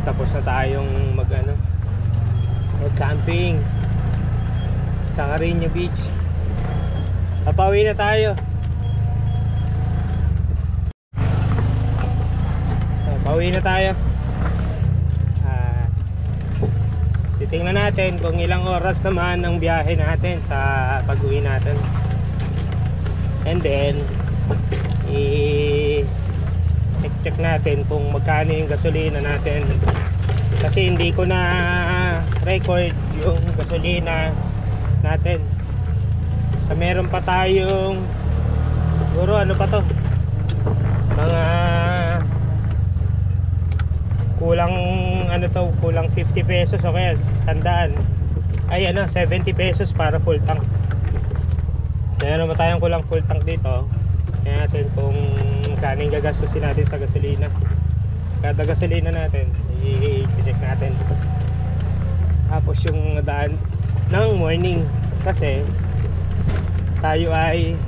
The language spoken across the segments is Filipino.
tapos na tayong mag camping sa Carino Beach. Papawi na tayo. Pauwi na tayo. Titingnan natin kung ilang oras naman ang biyahe natin sa pag-uwi natin. And then i-check natin kung magkano yung gasolina natin. Kasi hindi ko na record yung gasolina natin. So meron pa tayong siguro ano pa to, mga kulang ano to, kulang 50 pesos o kaya 100. Ay 70 pesos para full tank. Kaya naman tayong kulang full tank dito. Kaya natin kung magkano yung gagastusin natin sa gasolina. Kada gasolina natin i-check natin. Tapos yung daan ng morning, kasi tayo ay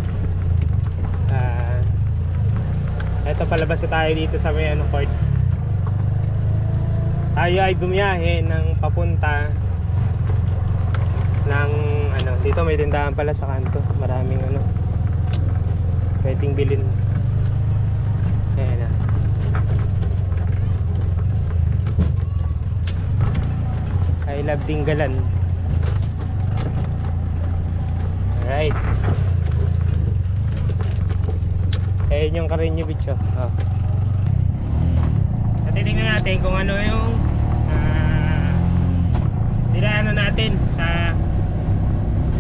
eto palabas na tayo dito sa may court. Tayo ay bumiyahe ng papunta ng dito may tindahan pala sa kanto. Maraming pwedeng bilhin. Ayan na. I love Dinggalan. Alright. Ayan yung Carino Beach titingnan natin kung ano yung dinaanan natin sa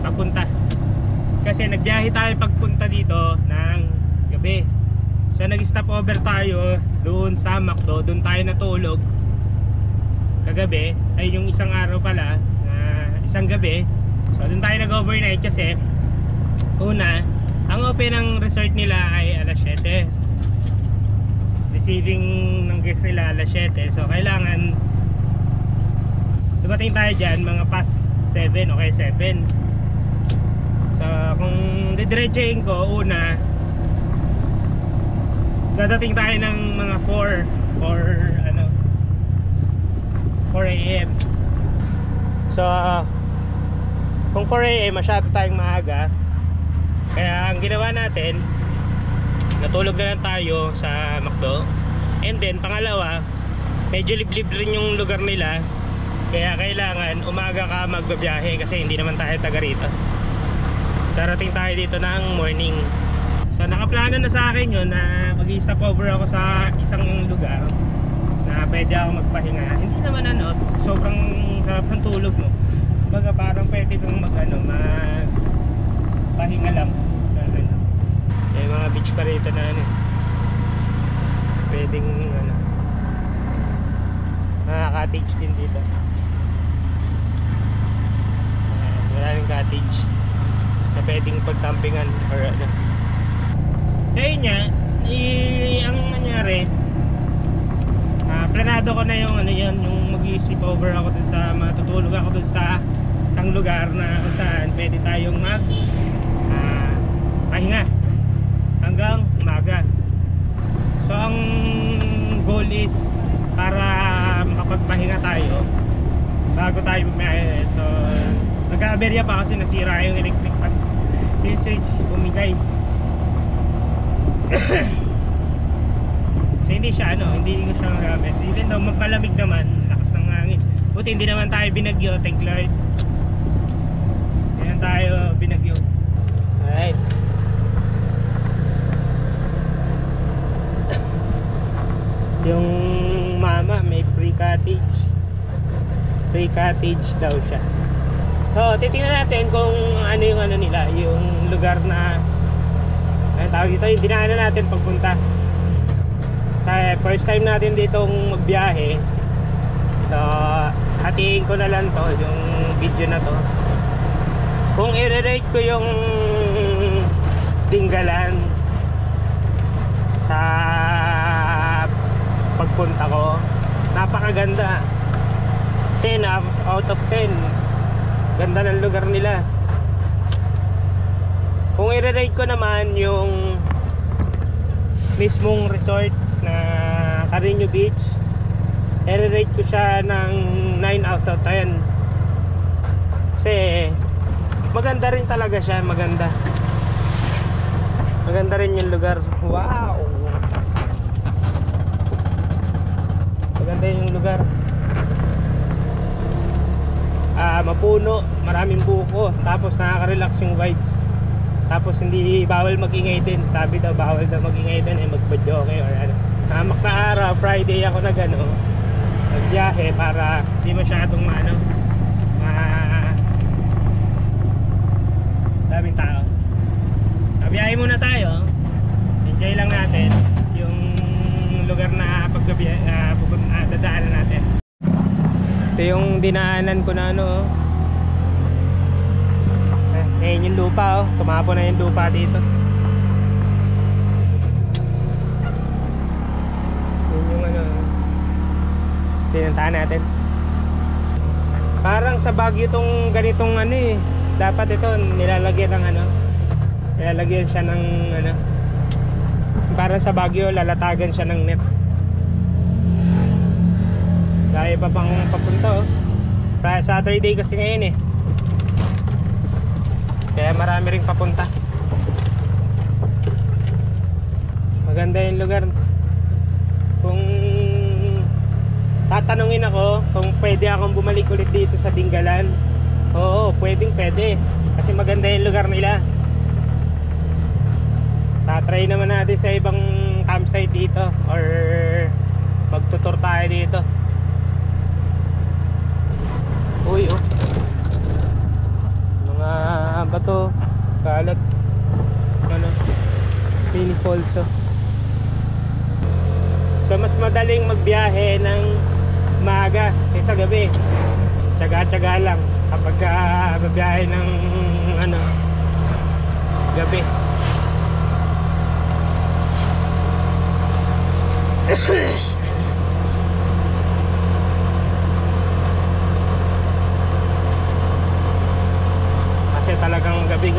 papunta. Kasi nagbiyahe tayo pagpunta dito ng gabi. So nag-stop over tayo doon sa McDo. Doon tayo natulog kagabi. Ay yung isang araw pala, isang gabi. So doon tayo nag-overnight kasi una, ang open ng resort nila ay alas 7. Receiving ng guest nila alas 7. So kailangan dumating tayo dyan mga past 7 o kaya 7. So kung didiretsahin ko, una dadating tayo ng mga 4 AM. So kung 4 AM masyado tayong maaga. Kaya ang ginawa natin, natulog na lang tayo sa McDo. And then pangalawa, medyo liblib rin yung lugar nila. Kaya kailangan umaga ka magbabiyahe kasi hindi naman tayo taga rito. Darating tayo dito ng morning. So nakaplano na sa akin yun na mag-stop over ako sa isang lugar na pwede ako magpahinga. Hindi naman sobrang sarap ng tulog mo. Baga parang pwede kang magpahinga lang. May mga beach pa rito na pwedeng mga cottage din dito. Maraming cottage na pwedeng pagcampingan or sa inyo, ang nangyari, planado ko na yung yung mag-sleep over ako dun sa matutulog ako dun sa isang lugar na kung saan pwede tayong pahinga hanggang umaga. So ang goal is para makapagpahinga tayo bago tayo bumiyahe. So nagka-aberya pa kasi nasira yung electric pan. Yung switch bumigay. So hindi siya hindi ko siya magamit. Even though mapalamig naman, lakas ng hangin. Buti hindi naman tayo binagyo, thank Lord. Hindi naman tayo binagyo. Alright. Yung mama may free cottage. Free cottage daw siya. So titingnan natin kung ano yung nila, yung lugar na tawag dito, yung dinaanan natin pagpunta. Sa first time natin ditong magbiyahe. So hatiin ko na lang to, yung video na to. Kung i-rate ko yung Dinggalan sa pagpunta ko, napakaganda. 10 out of 10. Ganda ng lugar nila. Kung i-rate ko naman yung mismong resort na Carino Beach, i-rate ko siya ng 9 out of 10. Kasi maganda rin talaga siya, maganda rin yung lugar. Wow, maganda yung lugar. Mapuno, maraming buko, tapos nakaka-relax yung vibes. Tapos hindi bawal mag-ingay din. Sabi daw bawal daw mag-ingay din, mag-video okay or ano. Tamak na araw, Friday ako nagbiyahe para hindi masyadong daming tao. Biyahe muna tayo. Enjoy lang natin yung lugar na dadaanan natin. Ito yung dinaanan ko na Ngayon yung lupa tumapo na yung lupa dito. Yun yung pinuntahan natin. Parang sa Baguio tong ganitong dapat ito nilalagyan ng nilalagyan siya ng parang sa Baguio lalatagan siya ng net. Dahil pa pang papunta Saturday kasi ngayon kaya marami ring papunta. Maganda yung lugar. Kung tatanungin ako kung pwede akong bumalik ulit dito sa Dingalan, oo, pwede kasi maganda yung lugar nila. Tatry naman natin sa ibang campsite dito or magtutur tayo dito. Uy, mga bato, kalat, mini falls. So mas madaling magbiyahe ng maaga kaysa gabi. Tsaga-tsaga lang kapag babiyahe ng gabi. Kasi talagang gabi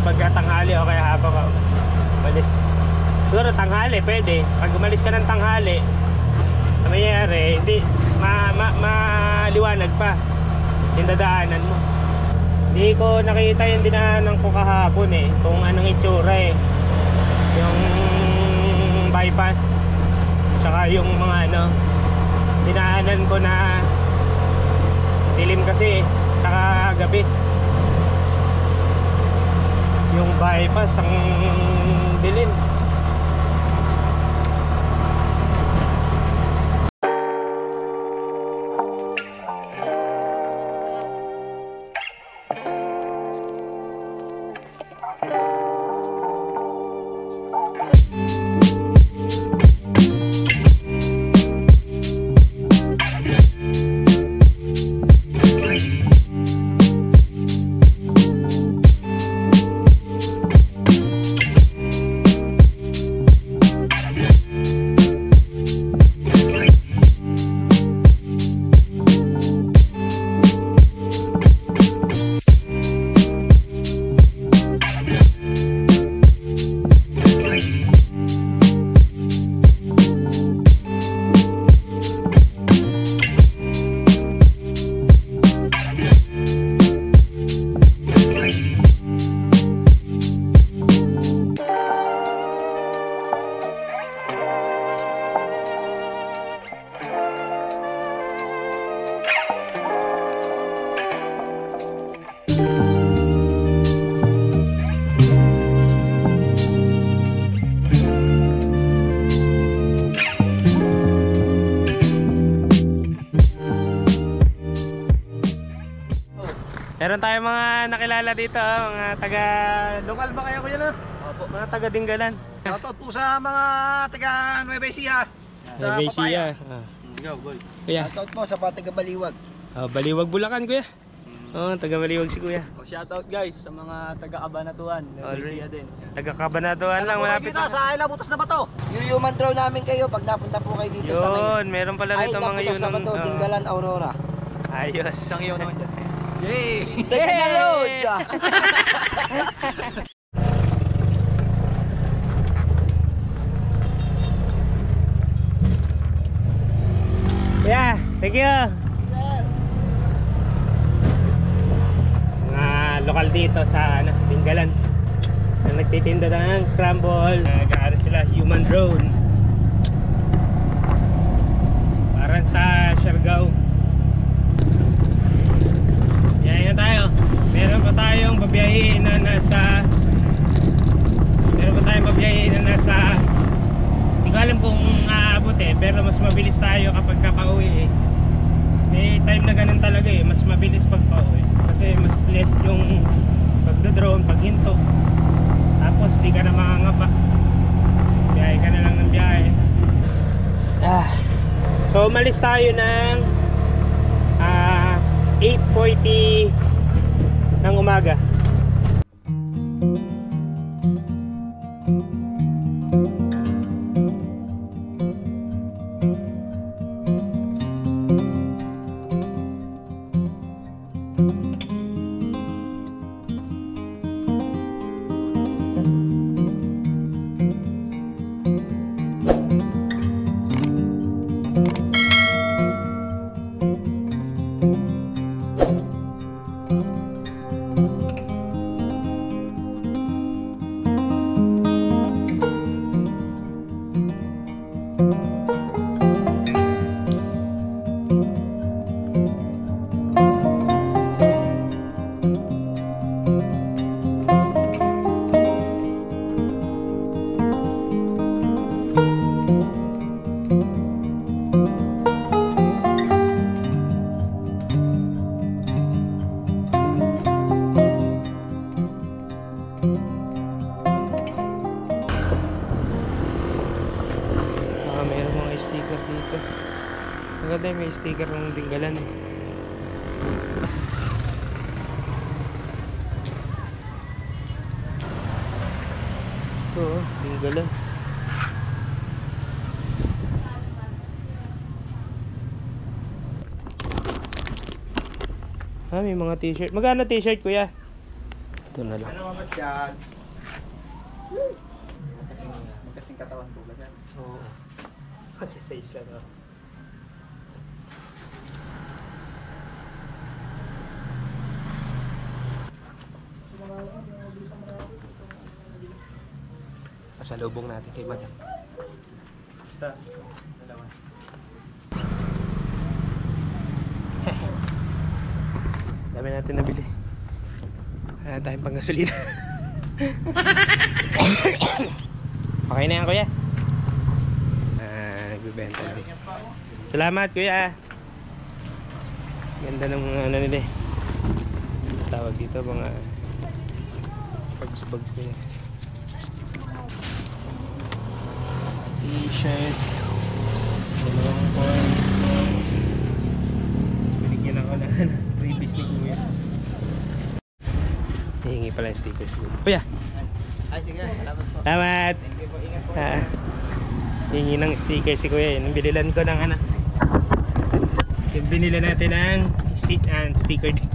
pagka tanghali o kaya habang ka umalis. Siguro tanghali pwede. Pag umalis ka ng tanghali, mayayari hindi maliwanag pa yung dadaanan mo. Hindi ko nakita yung dinaanan ko kahapon kung anong itsura yung bypass tsaka yung mga dinaanan ko na dilim kasi tsaka gabi. Yung bypass ang dilim. Meron tayong mga nakilala dito, mga taga lokal ba kayo kuya Opo. Mga taga Dingalan. Shoutout po sa mga taga Nueva Ecija. Nueva Ecija. Ikaw, boy. Kuya. Shoutout po sa mga taga Baliwag. Baliwag Bulacan kuya. Taga Baliwag si kuya. Shoutout guys sa mga taga Cabanatuan, Nueva Ecija din. Taga Cabanatuan lang, malapit na sa Ayla Butas na Bato. Yuyuman draw namin kayo pag napunta po kayo dito sa Yun, meron pala rito mga yun. Ayla Butas na Bato, Dingalan, Aurora. Ayos. Isang iyo naman dyan. Yay! Taga na load! Thank you. Mga lokal dito sa Dingalan. Na nagtitinda ng scramble. Nag-aaral sila human drone. Parang sa Siargao. Yan na tayo. Meron pa tayong babiyahin na nasa hindi ko alam kung aabot pero mas mabilis tayo kapag pauwi may time na ganun talaga mas mabilis pag pauwi kasi mas less yung pagdodrone, paghinto, tapos di ka na makangapa, biyahe ka na lang ng biyahe. So umalis tayo ng 8:40 ng umaga. Mayroon mga sticker dito. Maganda may sticker ng Dingalan. Oo, Dingalan. May mga t-shirt. Magkano t-shirt, kuya? Ito na lang. Ano ba yan? Magkasing katawan po ba yan? Oo. Kasi size lang ako. Pasalubong natin kay madam. Ito. Dalawa. Dami natin nabili. Wala tayong panggasolina. Okay na yan, kuya. Nagbibenta na. Salamat, kuya. Ganda ng mga ano nila eh. Tawag dito, mga bags nila. T-shirt. Dalawang corn. Binigyan ako na previous ni kuya. Hihingi pala yung stickers ko. Kuya! Ay, sige. Salamat po. Salamat! Thank you po. Ingat po. Hihingi ng stickers si kuya. Yung bililan ko ng ano. Yung binila natin ng sticker din.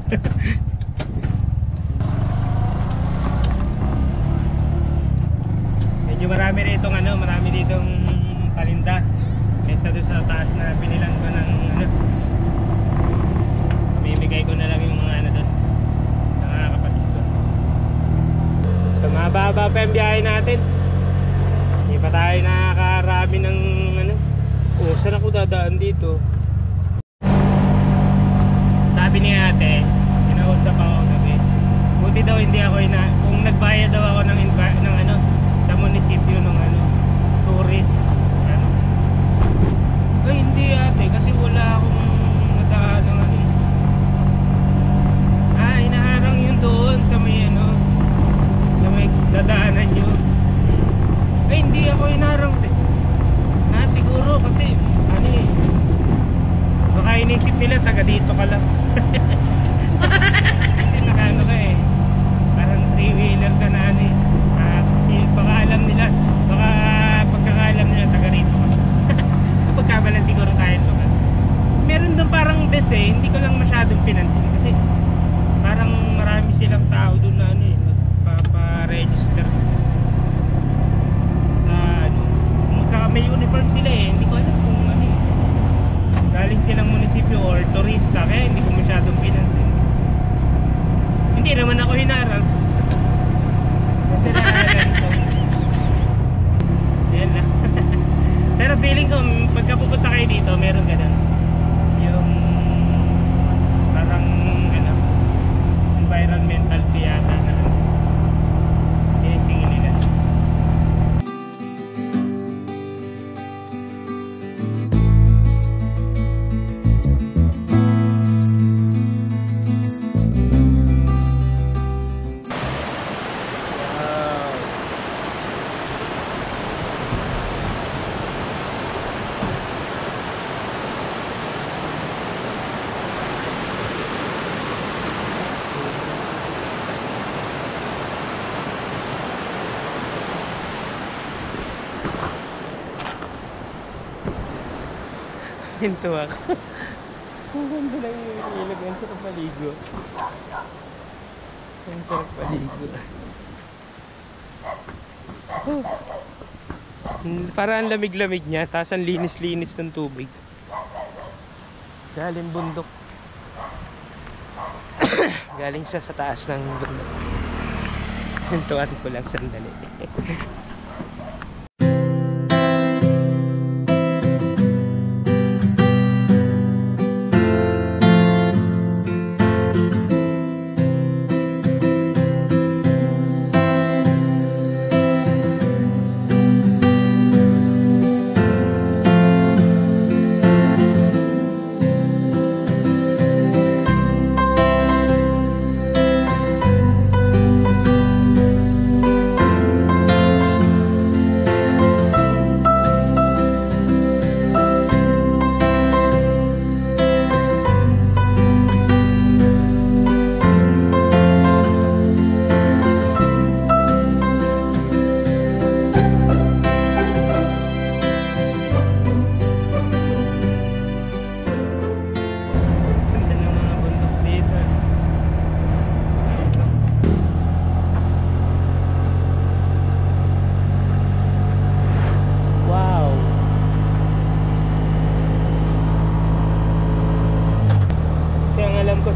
Medyo marami ritong ano, marami ditong palinda. Kesa doon sa taas na binilan ko ng ano. Bibigay ko na lang yung mga ano doon. Mga kapatid ko. So mababa pa yung biyahe natin. Hindi pa tayo nakakarami ng ano. Saan ako dadaan dito? Sabi ni ate, kinausap ako gabi. Buti daw hindi ako kung nagbayad daw ako ng ano sa munisipyo ng ano tourist ano. Ay hindi ate kasi wala akong nadaan ng ano. Inaharang yun doon sa may ano sa may dadaanan nyo. Ay hindi ako inaharang siguro kasi ano baka inisip nila taga dito ka lang. Kasi nakaano ka parang 3-wheeler ka na ano at baka alam nila, baka pagkakaalam nila taga rito ka. Pagkabalan siguro tayo lokal. Meron doon parang hindi ko lang masyadong pinansin kasi parang marami silang tao doon na ano magpapa-register sa ano, may uniform sila hindi ko alam kung ano galing silang munisipyo naman ako hinarang. Kasi nakaganto. Yan na. Pero feeling ko, pagka pupunta kayo dito, meron ganun. Yung parang ano, environmental fee yata na sinisingin nila. Hinto ako. Ang ganda lang yung ilog. Ang sarap paligo. Ang sarap paligo. Oh. Para ang lamig-lamig niya. Tapos ang linis-linis ng tubig. Galing bundok. Galing siya sa taas ng bundok. Hintuan ko lang sandali.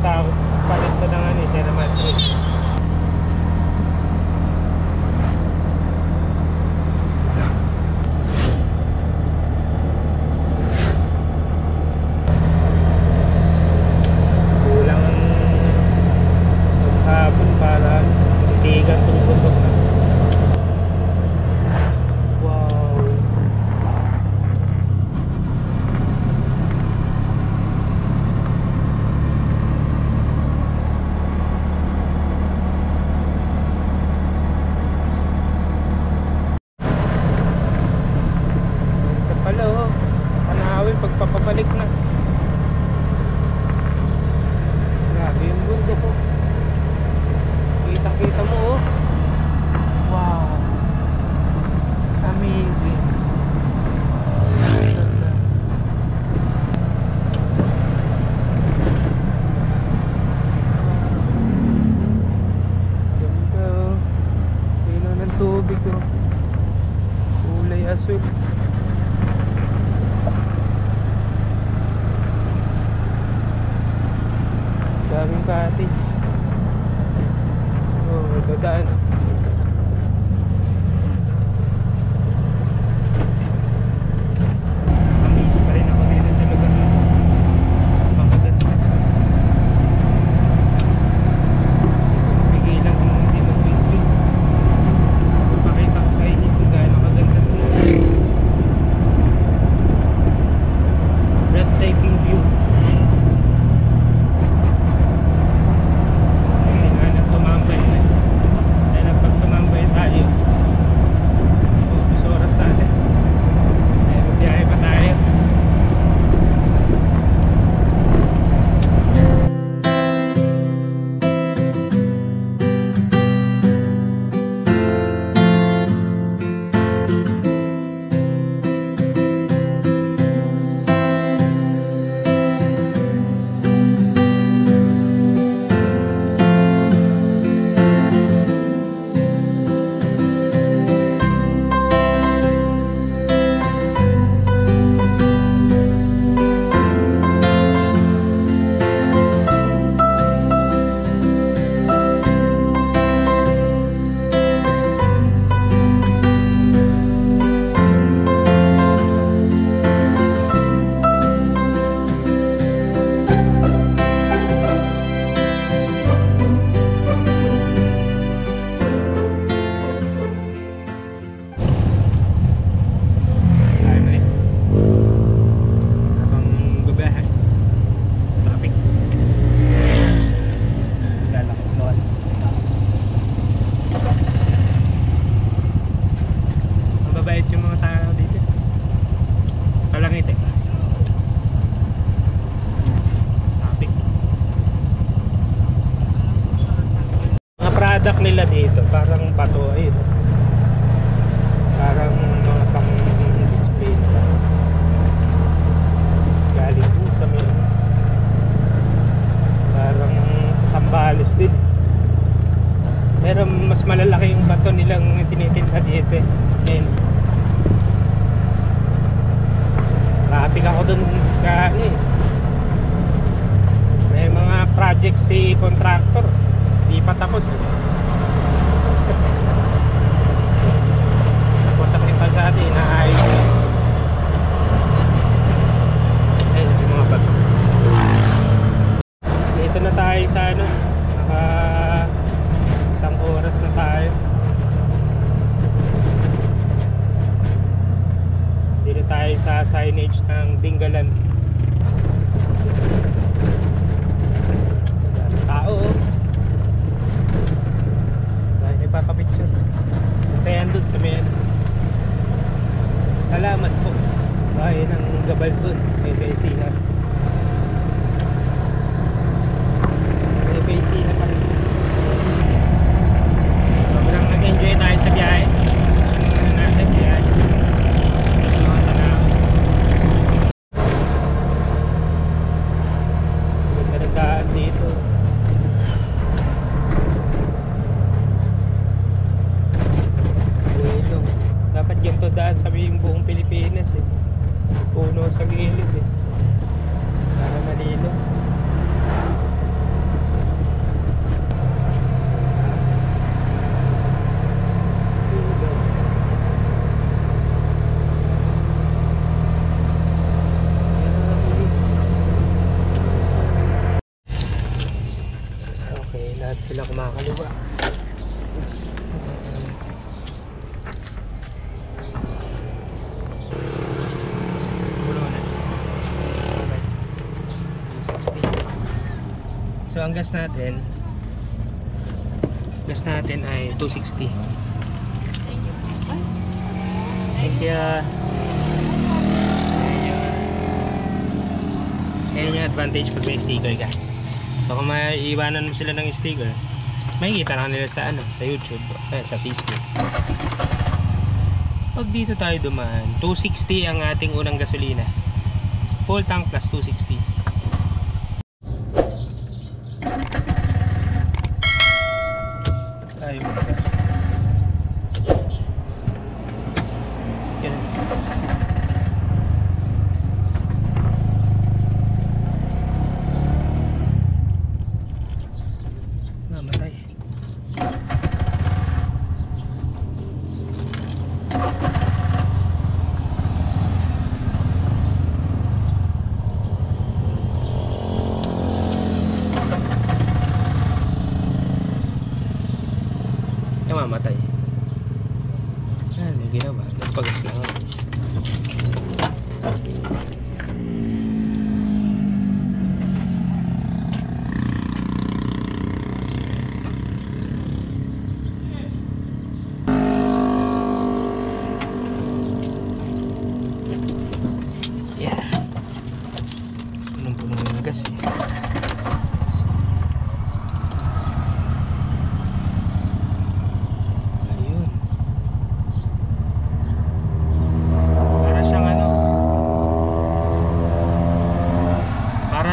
Sa palit ko ng ano, Sierra Madre. Kulang ang maghapon para tigan itong bundok na. Wow. Pagpapabalik na. Grabe yung bundok ko. Kita-kita mo oh. Wow. Amazing. Ganda. Ganda oh. Sino ng tubig oh. Kulay asul. Daming cottage. Oh, ito daan. Amaze pa rin ako dito sa lugar na napakaganda. Bigay lang kung hindi mag-wait. Papakita ko sa inyo kung gaano kaganda. Breathtaking view. dinadak nila dito, parang bato, ayun. Parang mga pang display na galing po sa may parang sa Sambales din. Pero mas malalaki yung bato nilang tinitinda dito eh. Ayun. Traffic ako dun ka eh. May mga project si contractor, di pa tapos eh. Sa pasada, inaayos na. Ayun, yung mga bato. Dito na tayo sa ano, naka isang oras na tayo. Dito tayo sa signage ng Dingalan. Tao oh. Dahil nagpapapicture. Tayan dun sa may salamat po. Bahay ng Gabal dun. May Baisihan. May Baisihan pa rin. Sobrang nag-enjoy tayo sa biyahe. Ano natin biyahe. Ganda ng daan dito. Dapat ganito daan sa buong Pilipinas eh. May puno sa gilid eh. Para malino. Okay, lahat sila kumakaliwa. So ang gas natin ay 260. Thank you. Ayan yung advantage pag may sticker ka. So kung maiiwanan mo sila ng sticker, makikita na nila sa sa YouTube, sa Facebook. Pag dito tayo dumaan, 260 ang ating unang gasolina. Full tank plus 260. Namatay. Mamatay. Ano ginawa? Nagpagas na ako. Yeah. Punong-puno yung gas eh.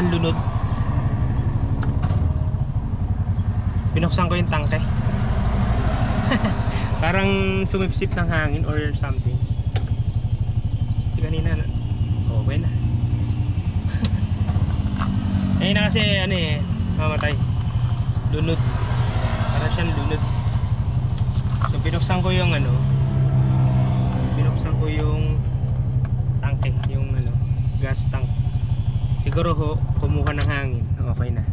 Lunod. Binuksan ko yung tangke. Parang sumipsip ng hangin or something. Kasi kanina okay na. Ayun na kasi ano eh, mamatay. Lunod. Parang siyang lunod. So binuksan ko yung binuksan ko yung tangke, yung gas tank. Siguro kumuha ng hangin. Okay na.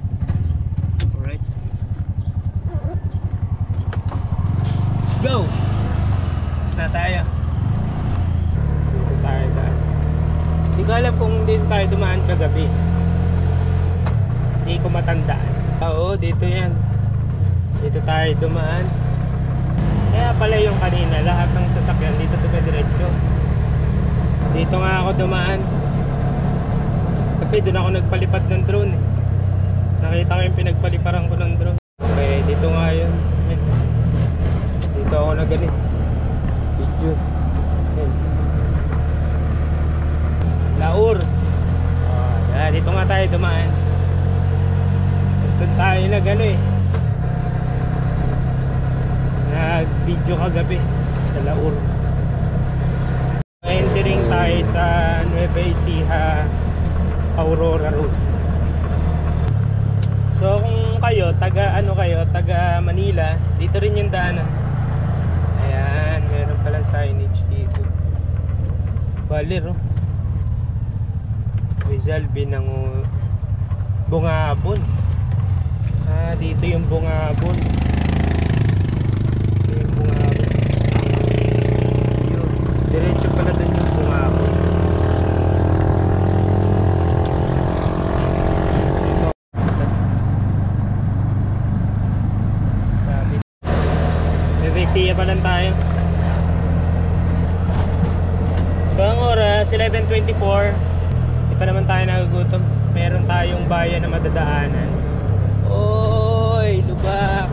Alright. Let's go! Let's na tayo. Dito tayo daan. Hindi ko alam kung dito tayo dumaan kagabi. Hindi ko matandaan. Oo, dito yan. Dito tayo dumaan. Kaya pala yung kanina, lahat ng sasakyan dito diretso. Dito nga ako dumaan. Kasi doon ako nagpalipad ng drone eh. Nakita ko yung pinagpaliparan ko ng drone. Okay, dito nga yun. Dito ako na ganito. Video. Ayan. Laur. Yan, dito nga tayo dumaan. Doon tayo nag-video kagabi sa Laur. Entering tayo sa Nueva Ecija Aurora Road. So kung kayo taga Manila, dito rin yung daanan. Ayan, meron palang signage dito. Baler, oh. Rizal Binango Bungabon. Dito yung Bungabon. Ito yung Bungabon. Yun, diretso pala dun yung Bungabon. Siya pa lang tayo. So ang oras 11:24. Di pa naman tayo nagugutom. Meron tayong bayan na madadaanan. Oy, lubak.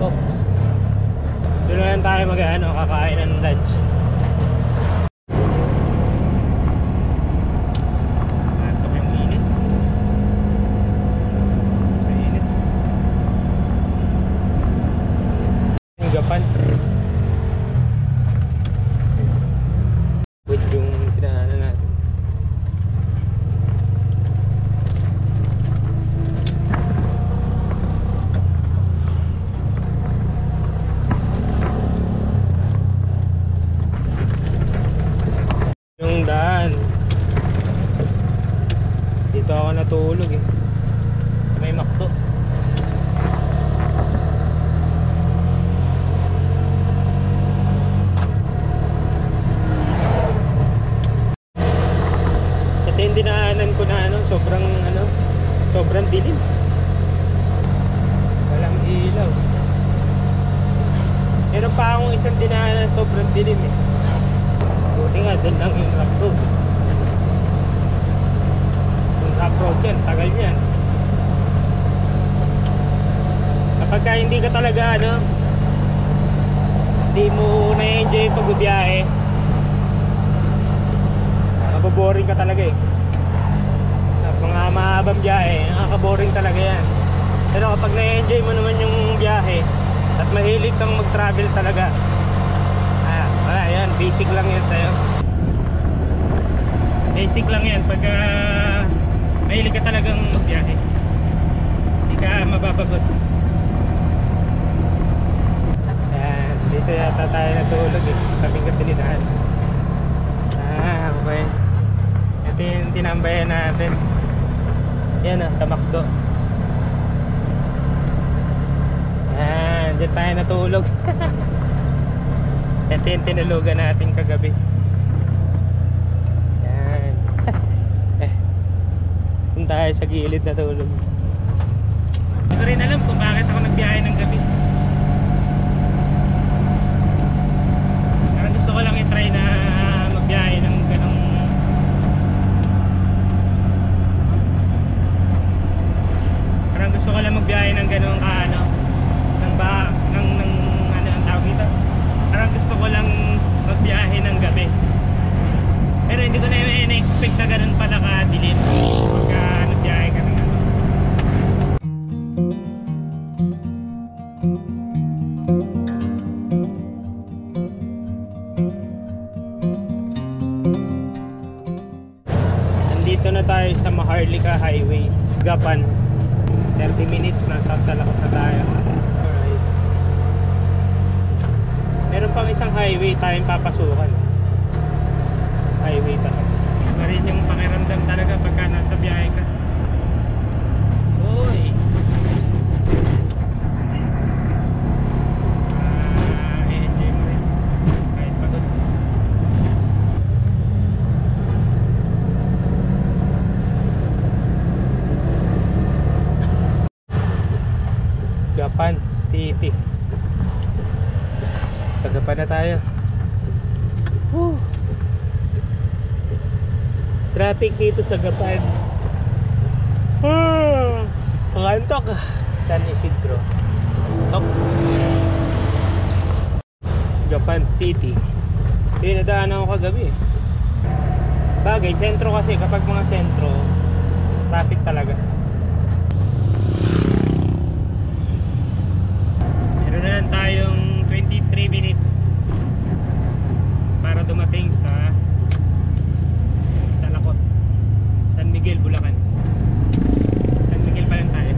Oops. Doon na lang tayo kakain ng lunch. Gapan with yung tinaanan natin. Yung daan dito ako natulog sa may McDo. Yung dinaanan ko na sobrang dilim. Walang ilaw. Meron pa akong isang dinaanan sobrang dilim Buti nga doon lang yung rock road. Yung rock road yan, tagal yan. Kapag hindi ka talaga hindi mo na-enjoy yung pagbibiyahe, maboboring ka talaga mga mahabang biyahe, nakaka-boring talaga yan. Pero kapag na-enjoy mo naman yung biyahe at mahilig kang mag-travel talaga, wala yan, basic lang yan sa'yo. Basic lang yan pagka mahilig ka talagang magbiyahe, hindi ka mababagod. Yan, dito yata tayo natulog kaming kasilinahan. Okay, ito yung tinambayan natin. Yan sa McDo. Yan, dyan tayo natulog. Ito yung tinulugan natin kagabi. Yan. Kung tayo sa gilid natulog. Hindi ko rin alam kung bakit ako nagbiyahe ng gabi. Parang gusto ko lang i-try na magbiyahe ng ganong gusto ko lang magbiyahe ng ganong ang tawag dito. Parang gusto ko lang magbiyahe ng gabi. Pero hindi ko na expect na ganun pala kadilim pagka nagbiyahe ka ng gabi. Nandito na tayo sa Maharlika Highway, Gapan. 30 minutes nasa Salakot na tayo. Alright. Meron pang isang highway tayong papasukan. Highway talaga. Iba rin yung pakiramdam talaga pagka nasa biyahe ka. Uy! I-enjoy mo rin kahit pagod. Gapan City. Sa Gapan na tayo. Woo! Traffic dito sa Gapan. Ang antok. San Isidro. Tok. Gapan City. Yung nadaanan ko kagabi. Bagay, sentro kasi. Kapag mga sentro, traffic talaga. Meron na lang tayong 23 minutes para dumating sa Lakot, San Miguel, Bulacan. San Miguel pa lang tayo.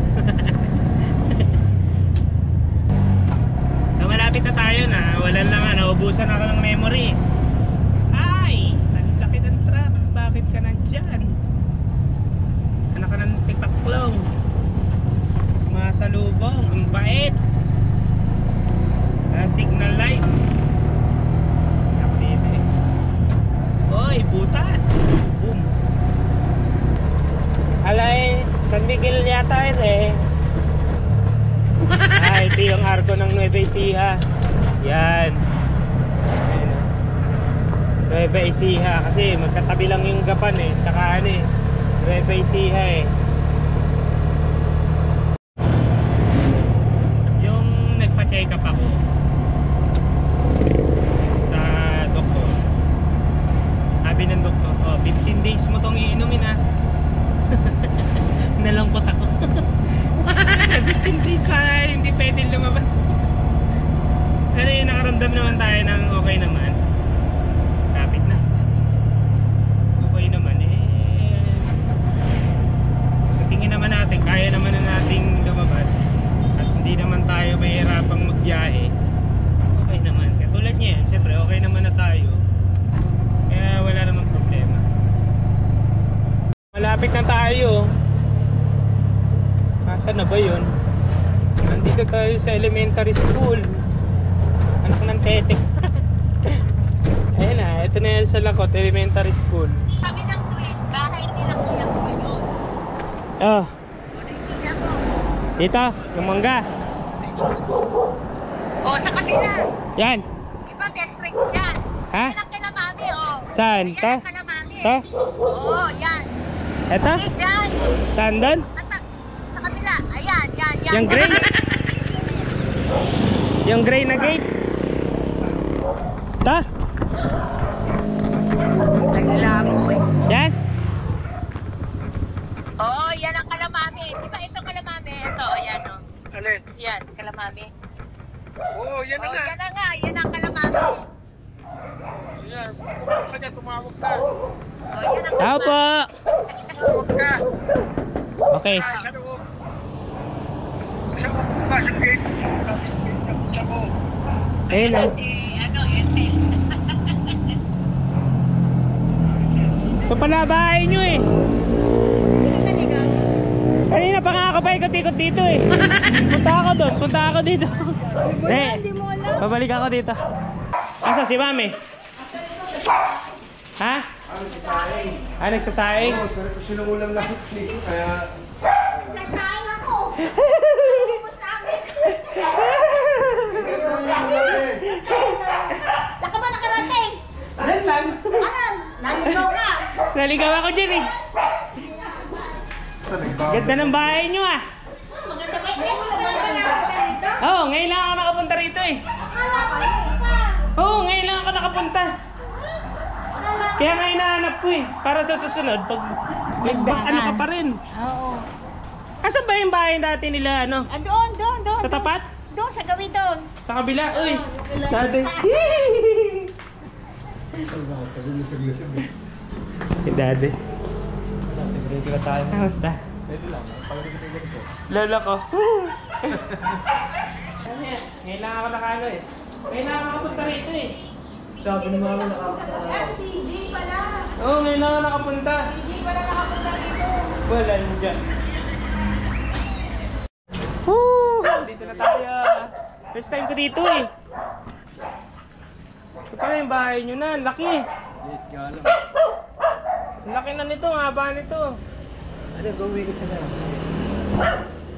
So malapit na tayo na. Walang lang, naubusan ako ng memory. Ay, ang laki ng truck. Bakit ka nandyan? Anak ka ng tipaklong. Masalubong. Ang bait. Signal light. Ako dito eh. Oy, butas. Boom. Alay, San Miguel yata ito eh. Ah, ito yung arko ng Nueva Ecija. Yan. Ayan, oh. Nueva Ecija. Kasi magkatabi lang yung Gapan eh. Tsaka ano eh, Nueva Ecija eh. Yung nagpa-check up ako sa doktor, sabi ng doktor, 15 days mo tong iinumin ah. Nalangkot ako. 15 days para hindi pwede lumabas. Pero yung nakaramdam naman tayo ng okay naman. Kapit na. Okay naman eh. Sa tingin naman natin, kaya naman na nating lumabas. At hindi naman tayo mahirapang magbiyahe. Okay naman. Katulad niya, siyempre okay naman na tayo. Kaya wala namang problema. Malapit na tayo. Nasaan na ba yun? Nandito tayo sa elementary school. Anak ng tetek. Ayun na, ito na yan sa Lakot Elementary School. Kami ng grade, bahay nila kuya ko yun. Oh, Kuya ko. dito, yung mangga. O, sa kabila. Yan. Iba, best friend yan. Ha? Yan ang kila mami, o. Saan? Yan Ta? ang kila mami. Ta? Oo, yan. Eto? Hindi dyan. Saan doon? Sa kabila. Ayan, yan, yan. Yung gray? Yung gray na gate? Ta? Naglabo eh. Yan? Oo, yan ang kalamami. Di ba ito kalamami? Ito, ayan o. Alin? Yan, kalamami. Oo, yan Oo, yan na nga. Yan ang kalamami. Yan. Kanya tumawag ka. Oo, yan ang Tao po! Tumawag ka. Okay. Sa loob. Sa pasok gate. Sa mo. Ayun na. Ano, Ethel. Ito pala bahay nyo eh. Hindi ka naligaw. Kanina pa nga ako pa ikot-ikot dito eh. Punta ako doon, punta ako dito. Hindi mo alam. Babalik ako dito. Asa si Mami? Ha? Ah, nagsasaing? Sinuulam lang dito kaya... Sasayang ako. Tapos namin. Saan ka ba nakarating? Ayan lang. Anan? Naligaw ka. Naligaw ako dyan eh. Ganda ng bahay nyo ah. Maganda ba? Hindi mo naman nakapunta dito? Oo, ngayon lang ako nakapunta rito eh. Akala ko hindi pa. Oo, ngayon lang ako nakapunta. Kaya nga hinahanap ko eh. Para sa susunod, pag ano ka pa rin. Oo. Asan ba yung bahay dati nila ano? Ah, doon. Sa tapat? Doon, sa gawin doon. Sa kabila? Uy! Dati. Si Daddy. Kamusta? Lola ko. Ngayon lang ako nakano eh. Ngayon lang ako nakapunta rito eh. Sabi ni Mama nakapunta. Si Jay pala. Oo, ngayon lang ako nakapunta. Si Jay pala nakapunta dito. Wala dyan. Woo! Dito na tayo. First time ko dito eh. Ito pala yung bahay nyo na. Ang laki. Ang laki na nito. Ang haba nito. Ano, gawin ka na.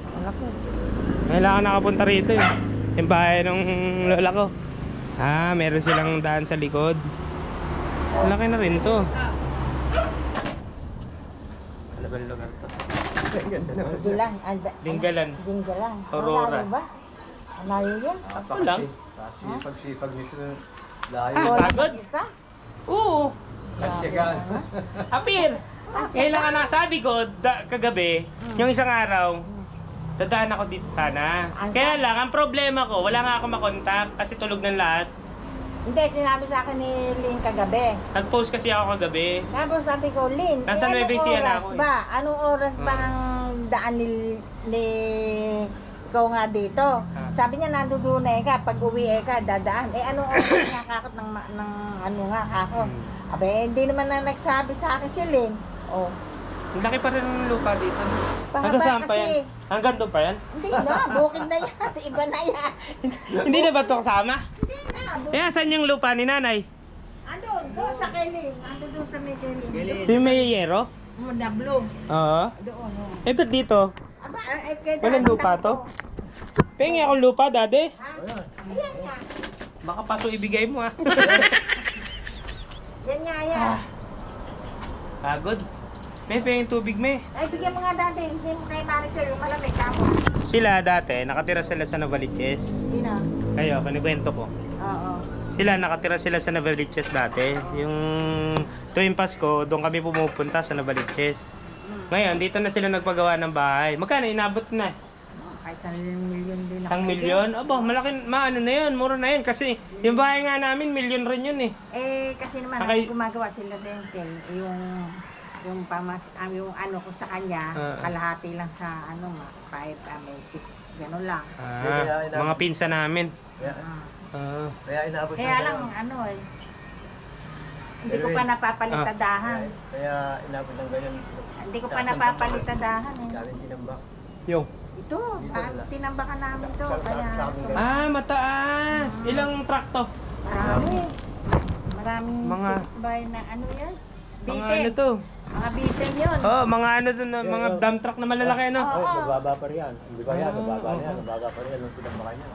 Ang laki. Ngayon lang ako nakapunta rito eh. Yung bahay ng lola ko. Ah, meron silang daan sa likod. Ang laki na rin to. Ano ba lugar to? Ang ganda naman. Dilan. Dinggalan. Dinggalan. Aurora. Malayo ba? Layo yan. Ako lang. Pag-sipag nito. Layo. Pagod? Kita? Oo. Nagtyagaan. Apir! Kailangan na, sabi ko, kagabi, yung isang araw, dadaan ako dito sana. Kaya lang, ang problema ko, wala nga ako makontak kasi tulog ng lahat. Hindi, sinabi sa akin ni Lynn kagabi. Nag-post kasi ako kagabi. Tapos sabi ko, Lynn, Nasa Nueva Ecija na ako eh. ba? Anong oras ba ang daan ni ikaw nga dito? Sabi niya, nandoon na ka, pag uwi ka, dadaan. Anong oras nga kakot ng ano nga kako? Abe, hindi naman na nagsabi sa akin si Lynn. Oh. Ang laki pa rin ng lupa dito. Pahaba Hanggang saan pa kasi. yan? Hanggang doon pa yan? Hindi na, bukid na yan. Iba na yan. Hindi na ba ito kasama? Hindi na, bukid. Eh, saan yung lupa ni nanay? Andun, doon sa Kailin. Andun doon sa may Kailin. Yung may yero? Mudablo. Oo. Doon, oh. Eh, ba't dito? Aba, kaya Walang lupa to? Pengi akong lupa, dati. Ayan nga. Baka pa ito ibigay mo, ha? Yan nga yan. Pagod. May penging tubig, may. Ay, bigyan mo nga dati. Hindi mo kay Maricel yung malamig kamo. Sila dati, nakatira sila sa Novaliches. Sino? Kayo, kanikwento ko. Oo. Sila, nakatira sila sa Novaliches dati. Yung tuwing Pasko, doon kami pumupunta sa Novaliches. Ngayon, dito na sila nagpagawa ng bahay. Magkano inabot na? Ay, 1 milyon din ako. 1 milyon? Aba, malaki, maano na yun, mura na yun. Kasi yung bahay nga namin, milyon rin yun eh. Kasi naman, Okay. gumagawa sila din yung yung ano ko sa kanya, kalahati lang sa 5, may 6, gano'n lang. Mga pinsa namin. Kaya inabot Kaya lang, hindi ko pa napapalitadahan. Kaya inabot ng ganyan. Hindi ko pa napapalitadahan eh. Galing tinambak. Yung. Ito, tinambakan namin to. Kaya, Mataas! Ilang truck to? maraming Mga- 6 by na ano yan? Mga Bitin. ano to? Mga bitin yun. Oh, mga ano dun, mga dump truck na malalaki, no? Oo. Oh, magbaba pa rin yan. Hindi ba yan? Magbaba na yan. Magbaba pa rin yan. Nung tinambakan niya.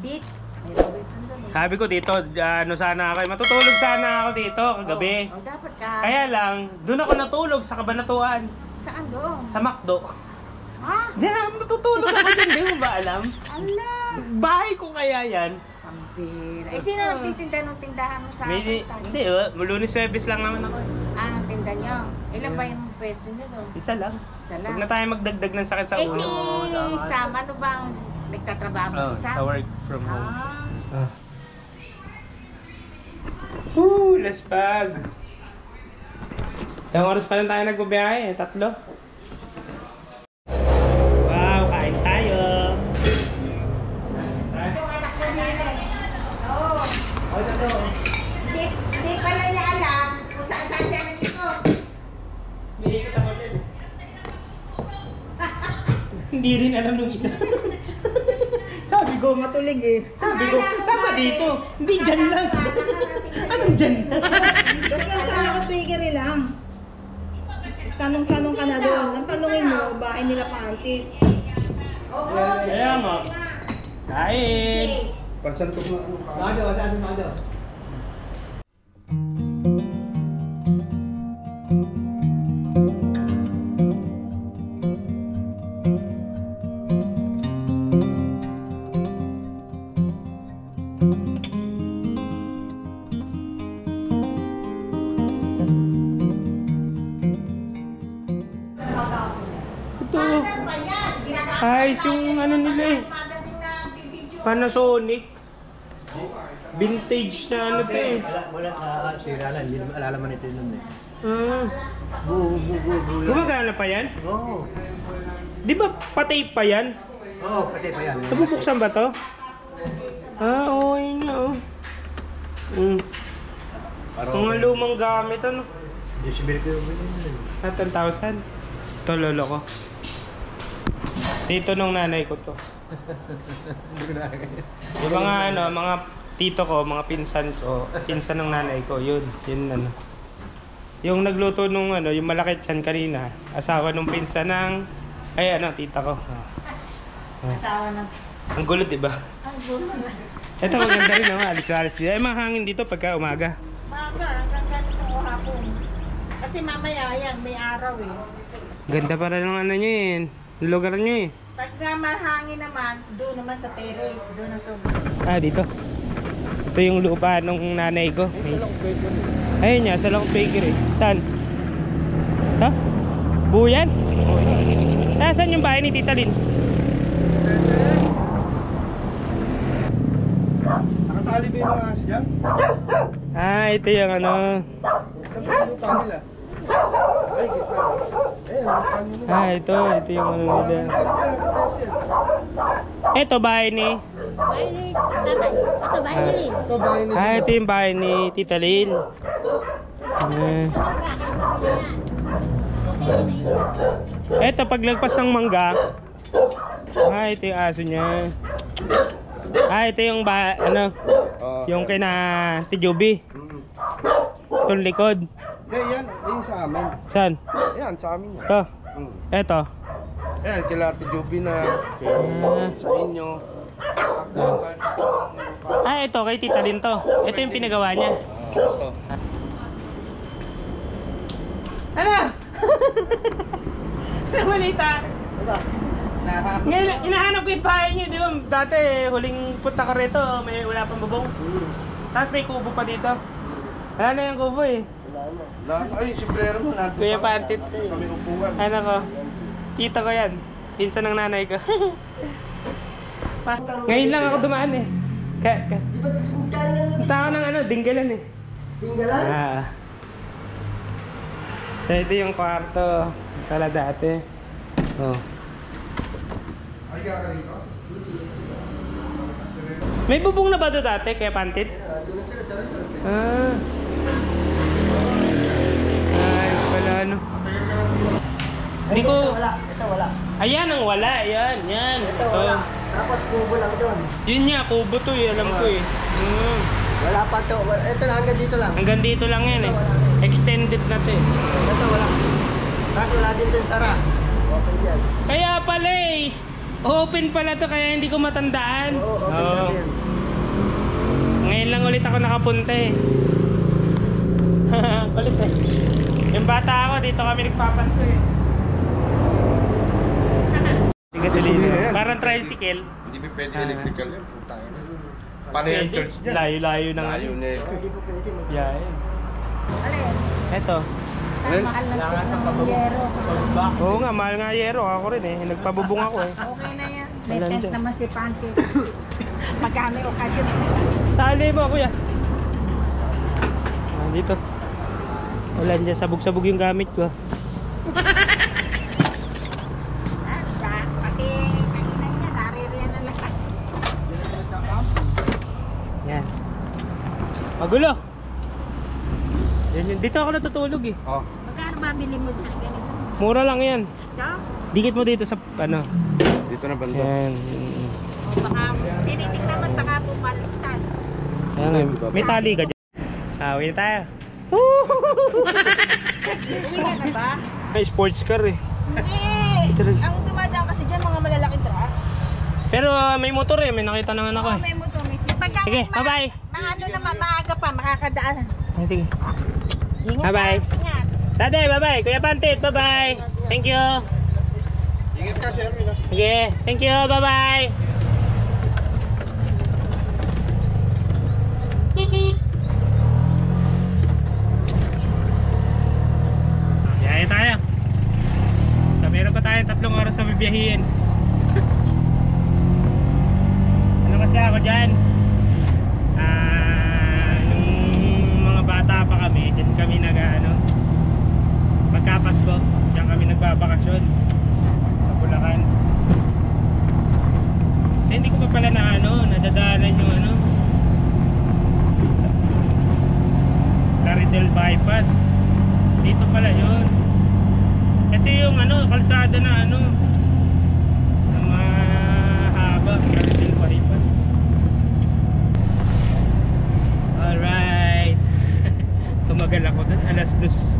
Bit. May Robinson doon eh. Sabi ko dito, ano sana ako, matutulog sana ako dito kagabi. Oh, dapat ka. Kaya lang, doon ako natulog sa Kabanatuan, Saan doon? sa McDo. Ha? Di na, natutulog ako dyan, di mo ba alam? Ala. Bahay ko kaya yan. Pampira. Sino nagtitinda ng tindahan mo sa Hindi, akin? hindi, Lunes service lang naman ako. Ang tinda nyo. Ilan ba yung pwesto nyo doon? Isa lang. Isa lang. Huwag na tayo magdagdag ng sakit sa Si ulo. Sam, ano bang nagtatrabaho Oh, si Sam? sa work from home. Ah. Last pag. Ilang oras pa lang tayo nagbabiyahe, 3. Wow, kain tayo. Yung anak ko nila. Oo. Hindi pala niya alam kung saan siya nandito. Milikot ako dyan. Hindi rin alam nung isa. Sabi ko, Matulig eh. sabi ko, saan ba dito? Hindi dyan lang. Anong dyan? Basta sa nakapigiri lang. Tanong-tanong ka na doon. Ang tanongin mo, bahay nila Panty. Oo. Kaya mo. Kain. Pagsantok na ano. Mado, sabi Mado. Ito. Mother pa yan. Ginagamit Ayos yung ano nila eh. Padating na bibidyo. Panasonic. Vintage na ano to eh. Wala sira na. Hindi naman alalaman ito nun eh. Gumagana pa yan? Oo. Di ba pa-tape pa yan? Oo, pati pa yan. Nabubuksan ba to? Oo, yun nga oh. Mga lumang gamit ano? Decibel ko yung ganyan. At 10,000. Ito lolo ko. Dito nung nanay ko to. Hindi ko nakakaya. Yung mga ano, mga tito ko, mga pinsan ko, pinsan ng nanay ko, yun ano. Yung nagluto nung ano, yung malaki tiyan kanina, asawa nung pinsan ng, ay ano, tita ko. Asawa ng... Ang gulo, di ba? Ang gulo na. Ito maganda rin naman, alis-alis dito. Ay, mahangin dito pagka umaga. Maga, hanggang ganito o hapon. Kasi mamaya, yan, may araw eh. Ganda para ng ano nyo yun. Lugar nyo eh. Pag mahangin naman, doon naman sa terrace, doon na sa... Dito. Ito yung lupa nung nanay ko. Nice. Ayun niya, sa Long Bakery. Saan? Ito? Buyan? Saan yung bahay ni Tita Lynn? Nakatali ba yung mga aso dyan? Ito yung ano. Saan ba yung lupa nila? Ay, gitna. Lupa nila. Ito yung ano nila. Ito bahay ni... Bahay ni tatay. Ito, bahay ni Lin. Ito bahay nila. Ito yung bahay ni Tita Lynn. Ito paglagpas ng mangga. Ito yung aso niya. Ito yung yung kina Tijubi. Itong likod. Hindi, yan sa amin. Saan? Yan, sa amin. Ito. Ito. Ayan, kila Tijubi na. Sa inyo. Ito kay Tita Lynn to. Ito yung pinagawa niya. Ito. Ano? Nabalita. Ngayon, inahanap ko yung bahay niyo, di ba? Dati, huling punta ka rito, wala pang bubong. Tapos may kubo pa dito. Wala na yung kubo eh. Ay, simbrero mo na. Kuya Pantit. Sa may upuan. Ano ko? Tita ko yan. Pinsan ng nanay ko. Ngayon lang ako dumaan eh. Punta ako ng Dinggalan eh. Dinggalan? So ito yung kwarto. Tala dati. Ay, ka rito? May bubong na ba ito dati kaya Pantit? Doon na sila sa restaurant. Ayos pala ano. Hindi ko... Ito wala. Ayan ang wala. Yan. Ito wala. Tapos kubo lang doon. Yun nga, kubo to eh. Alam ko eh. Wala pa to. Ito lang, hanggang dito lang. Hanggang dito lang yan eh. Extended na to eh. Ito wala. Tapos wala din doon sara. Open yan. Kaya pala eh. Open pala to kaya hindi ko matandaan. Oo, open na din. Ngayon lang ulit ako nakapunta eh. Kulit eh. Yung bata ako, dito kami nagpapasko eh. Hindi gasolina. Parang tricycle. Hindi ba pwede electrical yan? Paano yung church niya? Layo-layo na nga. Layo na ito. Hindi po pwede mo. Yeah, eh. Eto. Mahal ng yero. Oo nga, mahal nga yero. Ako rin eh. Nagpabubong ako eh. Okay na yan. May Walang tent dyan. naman si Pancake. Pagka may okasyon. Tali mo kuya. Dito. Wala dyan. Sabog-sabog yung gamit ko. Pati kainan niya, naririyan na lahat. Yan. Magulo. Yan yun. Dito ako natutulog eh. Magkano mabili mo dyan ganito? Mura lang yan. So, Dikit mo dito sa ano. Dito na banda. Yan. o baka, tinitingnan mo baka pumalitan. Yan. May tali ka dyan. Uwi na tayo. Uwi ka na ba? May sports car eh. Hindi! Ang dumadaan kasi dyan mga malalaking truck. Pero may motor eh. May nakita naman ako Oo, eh. may motor, may pagka Sige, bye-bye. Ano naman, maaga pa, makakadaan. Sige. Ingat Bye-bye. ka, ingat. Dade, bye-bye. Kuya Pantit, bye-bye. Thank you. Ingat ka, Sherwin. Sige, thank you. Bye-bye. Yaya tayo. So, meron pa tayong 3 oras sa bibiyahin. Ano kasi ako dyan? Nung mga bata pa kami, dyan kami magkapasko. Dyan kami nagbabakasyon sa Bulacan. So hindi ko pa pala nadadaanan yung Laridel bypass. Dito pala yun. Ito yung kalsada na mahaba, Laridel bypass. Alright. Tumagal ako dun. Alas 2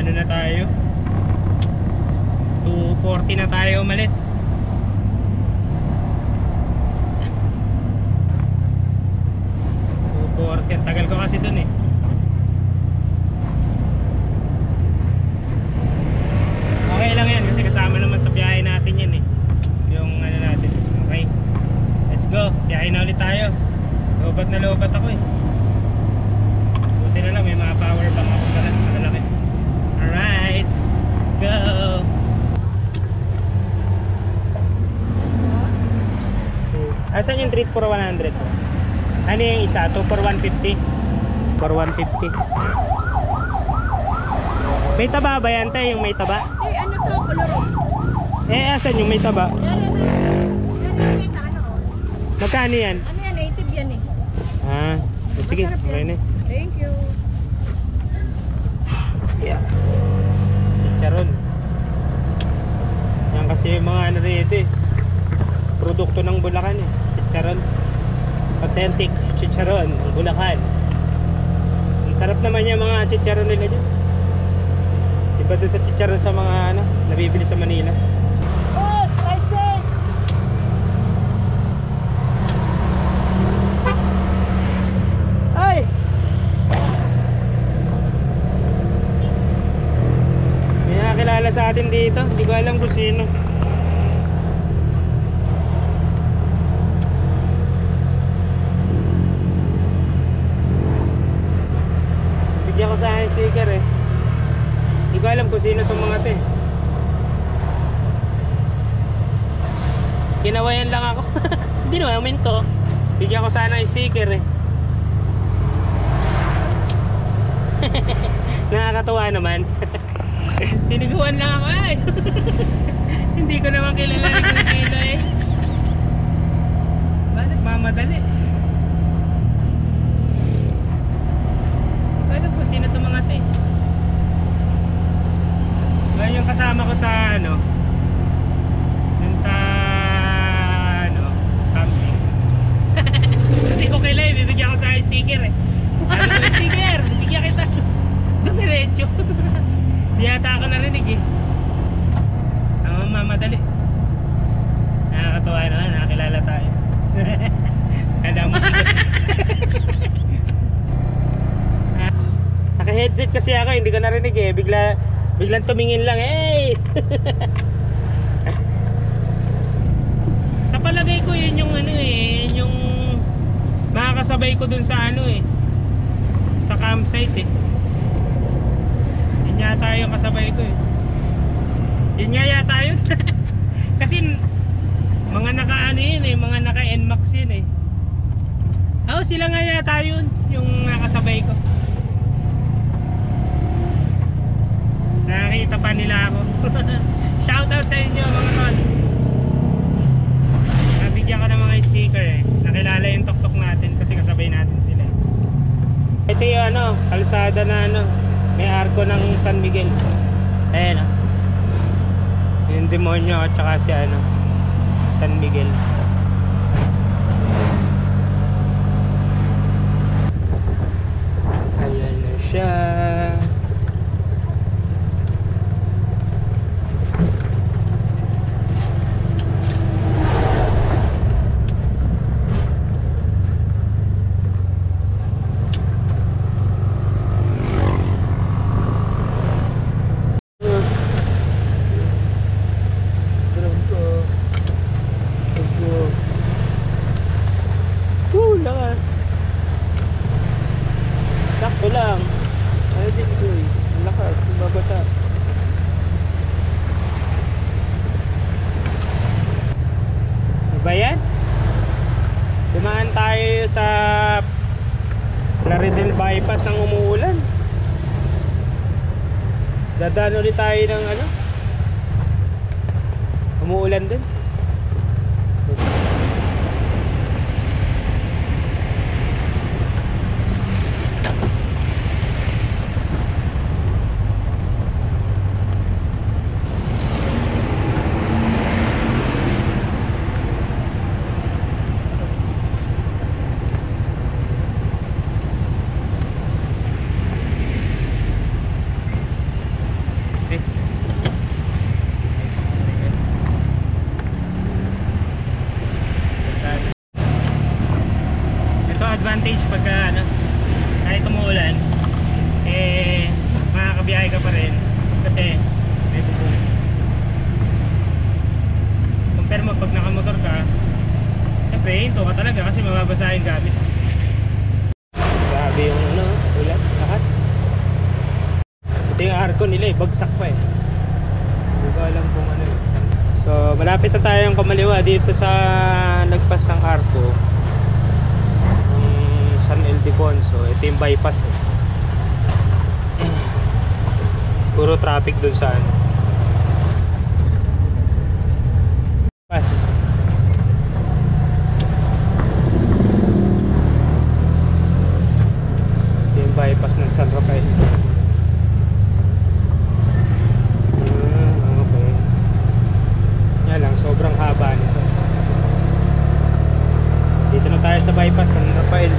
na tayo. 2:40 na tayo umalis. Ang tagal ko kasi dun eh. Okay lang yan kasi kasama naman sa biyahe natin yan eh. Yung yung 3 for 100? Ano yung isa? 2 for 150? For 150. May taba ba yan, te? Yung may taba? Eh, ano to? Koloro. Asan yung may taba? Yan, ano? Magkano yan? Ano yan? Native yan eh. Sige, Masarap yan. okay na. Thank you. Yeah. Chicharon. Yan kasi yung mga ano rito eh. Produkto ng Bulacan eh. Chicharon. Authentic chicharon ng Bulacan. Ang sarap naman yung mga chicharon nila dyan. Iba doon sa chicharon sa mga ano, nabibili sa Manila. Boss, right side. Ay! May nakakilala sa atin dito. Hindi ko alam kung sino. Bigyan ko sa akin sticker eh. Hindi ko alam kung sino itong mga to eh. Kinawayan lang ako. Hindi naman, minto. Bigyan ko sana yung sticker eh. Nakakatuwa naman. Siniguan lang ako ay. Hindi ko naman kilala kung sino eh. Ba nagmamadali? Alam ko sino itong mga to eh. Ngayon yung kasama ko sa ano, dun sa ano, camping. Hindi ko kilala, bibigyan ko sa sticker eh. Sabi ko, sticker, bibigyan kita. Dumiretso. Di yata ako narinig eh. Ang mamadali. Nakakatawa naman, nakakilala tayo. Kala mo sigot. Naka-headset kasi ako, hindi ko narinig eh. Biglang tumingin lang, hey! Sa palagay ko yun yung ano eh, yun yung makakasabay ko dun sa ano eh, sa campsite eh. Yun yata yung kasabay ko eh. Yun nga yata yun. Kasi mga naka ano yun eh, mga naka NMAX yun eh. Oo, sila nga yata yun, yung nakasabay ko. Nakakita pa nila ako. Shoutout sa inyo mga tol. Nabigyan ko ng mga sticker eh. Nakilala yung tuktok natin kasi kasabay natin sila. Ito yung ano, kalsada na ano, may arko ng San Miguel. Ayan ah. Yung demonyo at saka si ano, San Miguel. Ayan na siya. Lakas. Sakto lang. Ano din ko eh. Ang lakas. Babasa. Diba yan? Dumaan tayo sa Plaridel bypass ng umuulan. Dadaan ulit tayo ng ano, umuulan din. Advantage pagka ano, kahit umuulan eh makakabiyahe ka pa rin kasi may bubong. Compare mo pag nakamotor ka, siyempre hinto ka talaga kasi mababasa yung gamit. Grabe yung ano, ulan, lakas. Ito yung arko nila eh, bagsak pa eh. Hindi ko alam kung ano eh, So malapit na tayong kumaliwa dito sa lagpas ng Arco, San Ildefonso. Ito yung bypass eh. Puro traffic dun sa ano, pass. Ito yung bypass ng San Rafael. Okay. Yan lang, sobrang haba nito. Dito na tayo sa bypass San Rafael.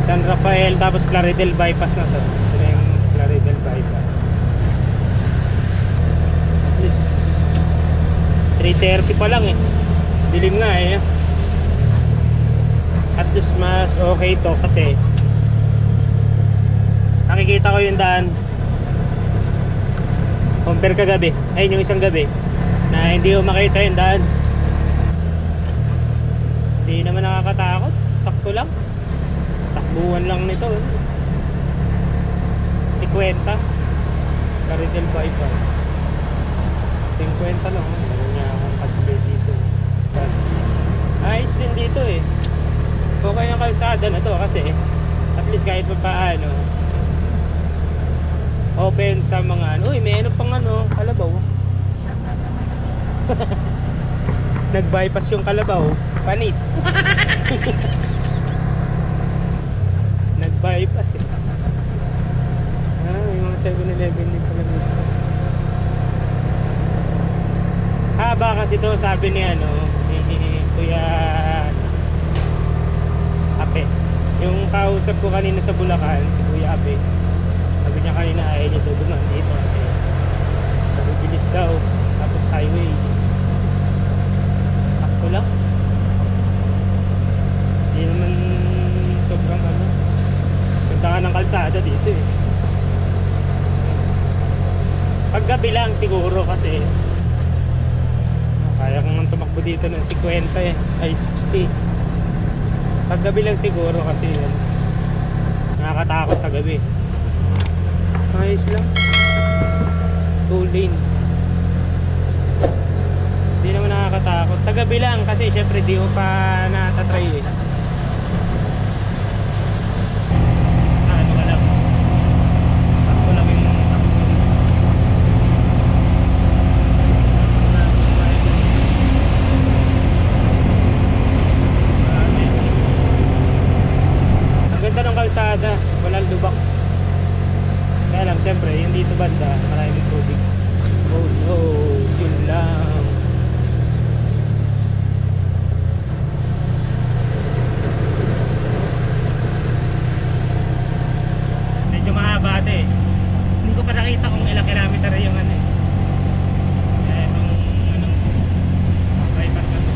San Rafael, tapos Claridel bypass na to. Ito na yung Claridel bypass. At least 3:30 pa lang eh. Dilim nga eh. At least mas okay to kasi nakikita ko yung daan compare kagabi. Ayun yung isang gabi na hindi ko makita yung daan. Hindi naman nakakatakot. Sakto lang. Takbuhan lang nito. 50 Claridel bypass 50 lang. Meron niya akong patbay dito. Ayos din dito eh. Okay ang kalsada na to kasi at least kahit pa paano open sa mga ano. Uy, may ano pang ano, kalabaw. Nag-bypass yung kalabaw. Panis. Nag-bypass eh. Yung mga 7-Eleven din pala dito. Haba kasi to, sabi ni ano, ni Kuya Ape. Yung kausap ko kanina sa Bulacan, si Kuya Ape, sabi niya kanina ayaw niya duduman dito kasi mabibilis daw. Tapos highway. Akto lang. Hindi naman sobrang ano. Punta ng kalsada dito eh. Paggabi lang siguro kasi kaya kong tumakbo dito ng 50 eh. Ay 60. Paggabi lang siguro kasi yun, nakakatakot sa gabi. Ayos lang. 2 lane. Hindi naman nakakatakot. Sa gabi lang kasi syempre di ko pa natatry eh. Ano ka lang. Sakto lang yung ang ganda ng kalsada. Walang lubak. Kaya lang syempre yung dito banda maraming tubig. Oh no, yun lang. Medyo mahaba ito eh. Hindi ko pa nakita kung ilang kilometer yung ano eh. Kaya itong anong bypass na ito.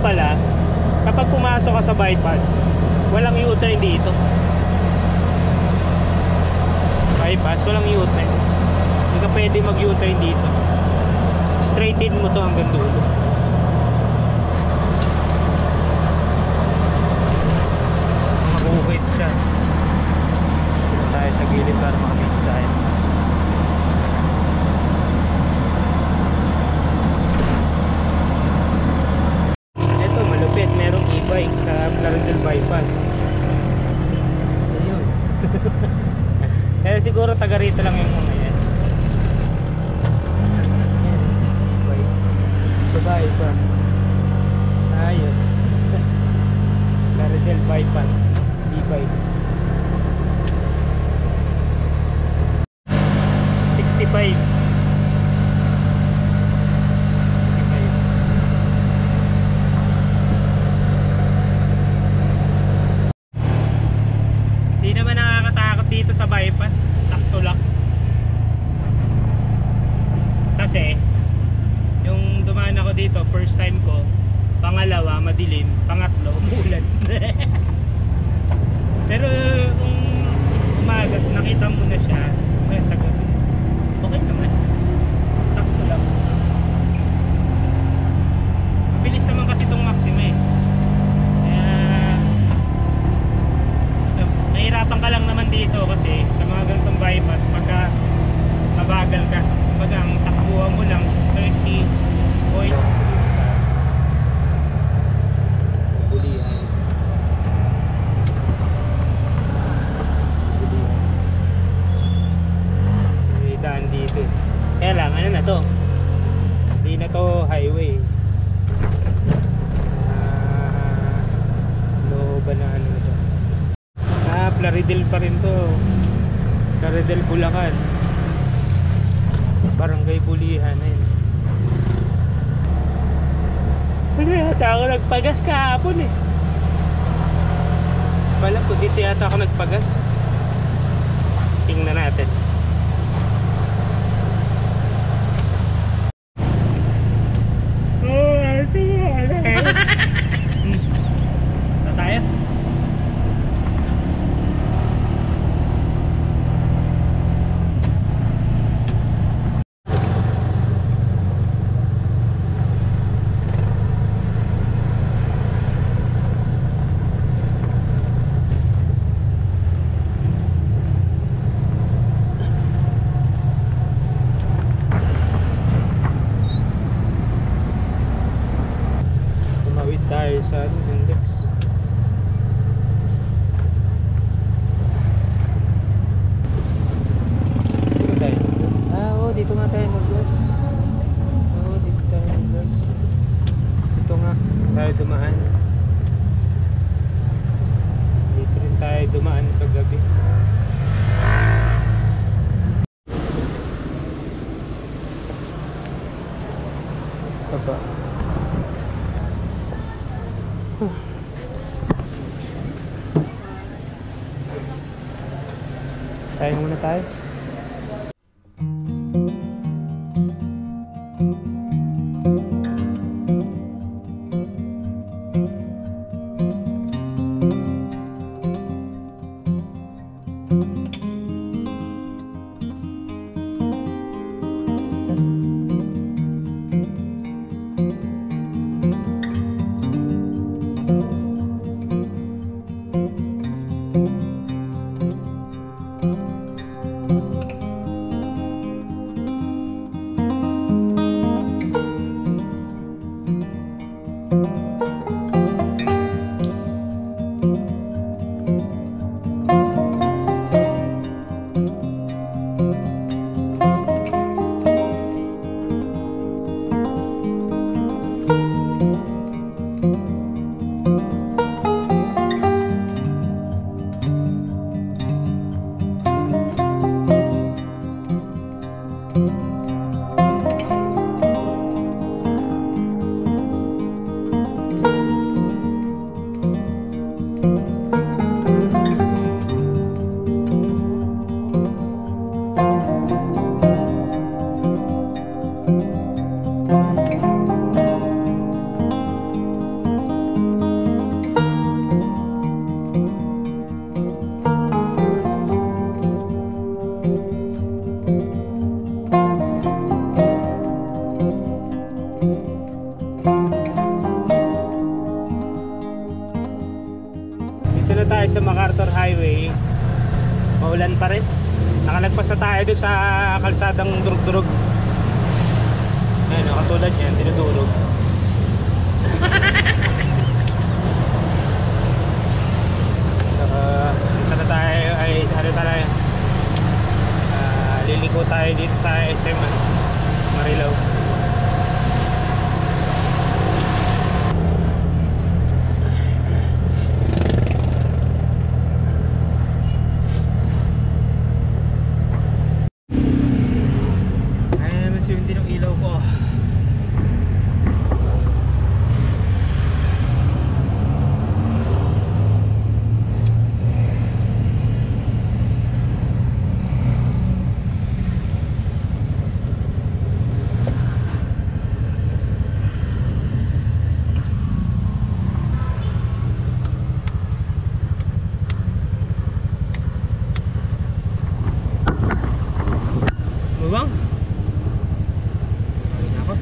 Pala, kapag pumasok ka sa bypass, walang U-turn dito. Bypass, walang U-turn. Hindi ka pwede mag U-turn dito. Straighten mo to hanggang dulo. Makukuhit siya. Dito tayo sa gilid para makamit tayo. Merong e-bike sa Claridel bypass. Ayun. Kaya siguro taga rito lang yung mga yan. E-bike. Babae pa. Ayos. Claridel bypass. E-bike. 65. Dito sa bypass, sakto lang. Kasi yung dumaan ako dito, first time ko. Pangalawa, madilim. Pangatlo, umulan. Pero kung umaga, nakita mo na siya, sa gabi, okay naman. Sakto lang. Pag ang takbuhan mo lang 30 point bulihan. May daan dito eh. Kaya lang, ano na to? Hindi na to highway. Looban na ano na to. Plaridel pa rin to. Plaridel, Bulacan. Barangay Bulihan na yun. Ano yata ako nagpagas kahapon eh. Pala ko dito yata ako nagpagas. Tingnan natin. Na tayo? Tayo sa index. Dito tayo mag-gas. Dito nga tayo mag-gas. Dito tayo mag-gas. Dito nga tayo dumaan. Dito rin tayo dumaan kagabi. Baba. Tayo muna tayo. Tayo sa MacArthur Highway, maulan pa rin. Nakalagpas na tayo doon sa kalsadang durug-durug. Ayun, katulad yan, dinudurog. Dito na tayo, liliko tayo dito sa SM Marilao. Bang? Ako.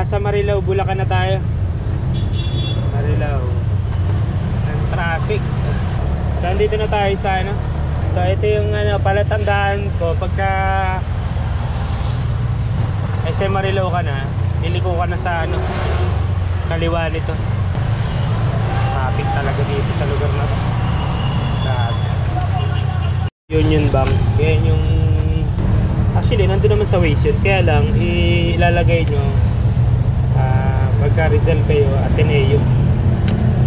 Nasa Marilao, Bulacan na tayo. Marilao. Ang traffic. So, andito na tayo sa ano. So, ito yung palatandaan ko pagka SM Marilao ka na, niliko ka na sa ano, kaliwa nito. Traffic talaga dito sa lugar na to. Union Bank. Kaya yung actually, nandun naman sa Waze yun. Kaya lang, ilalagay nyo pagka Rizal kayo, Ateneo.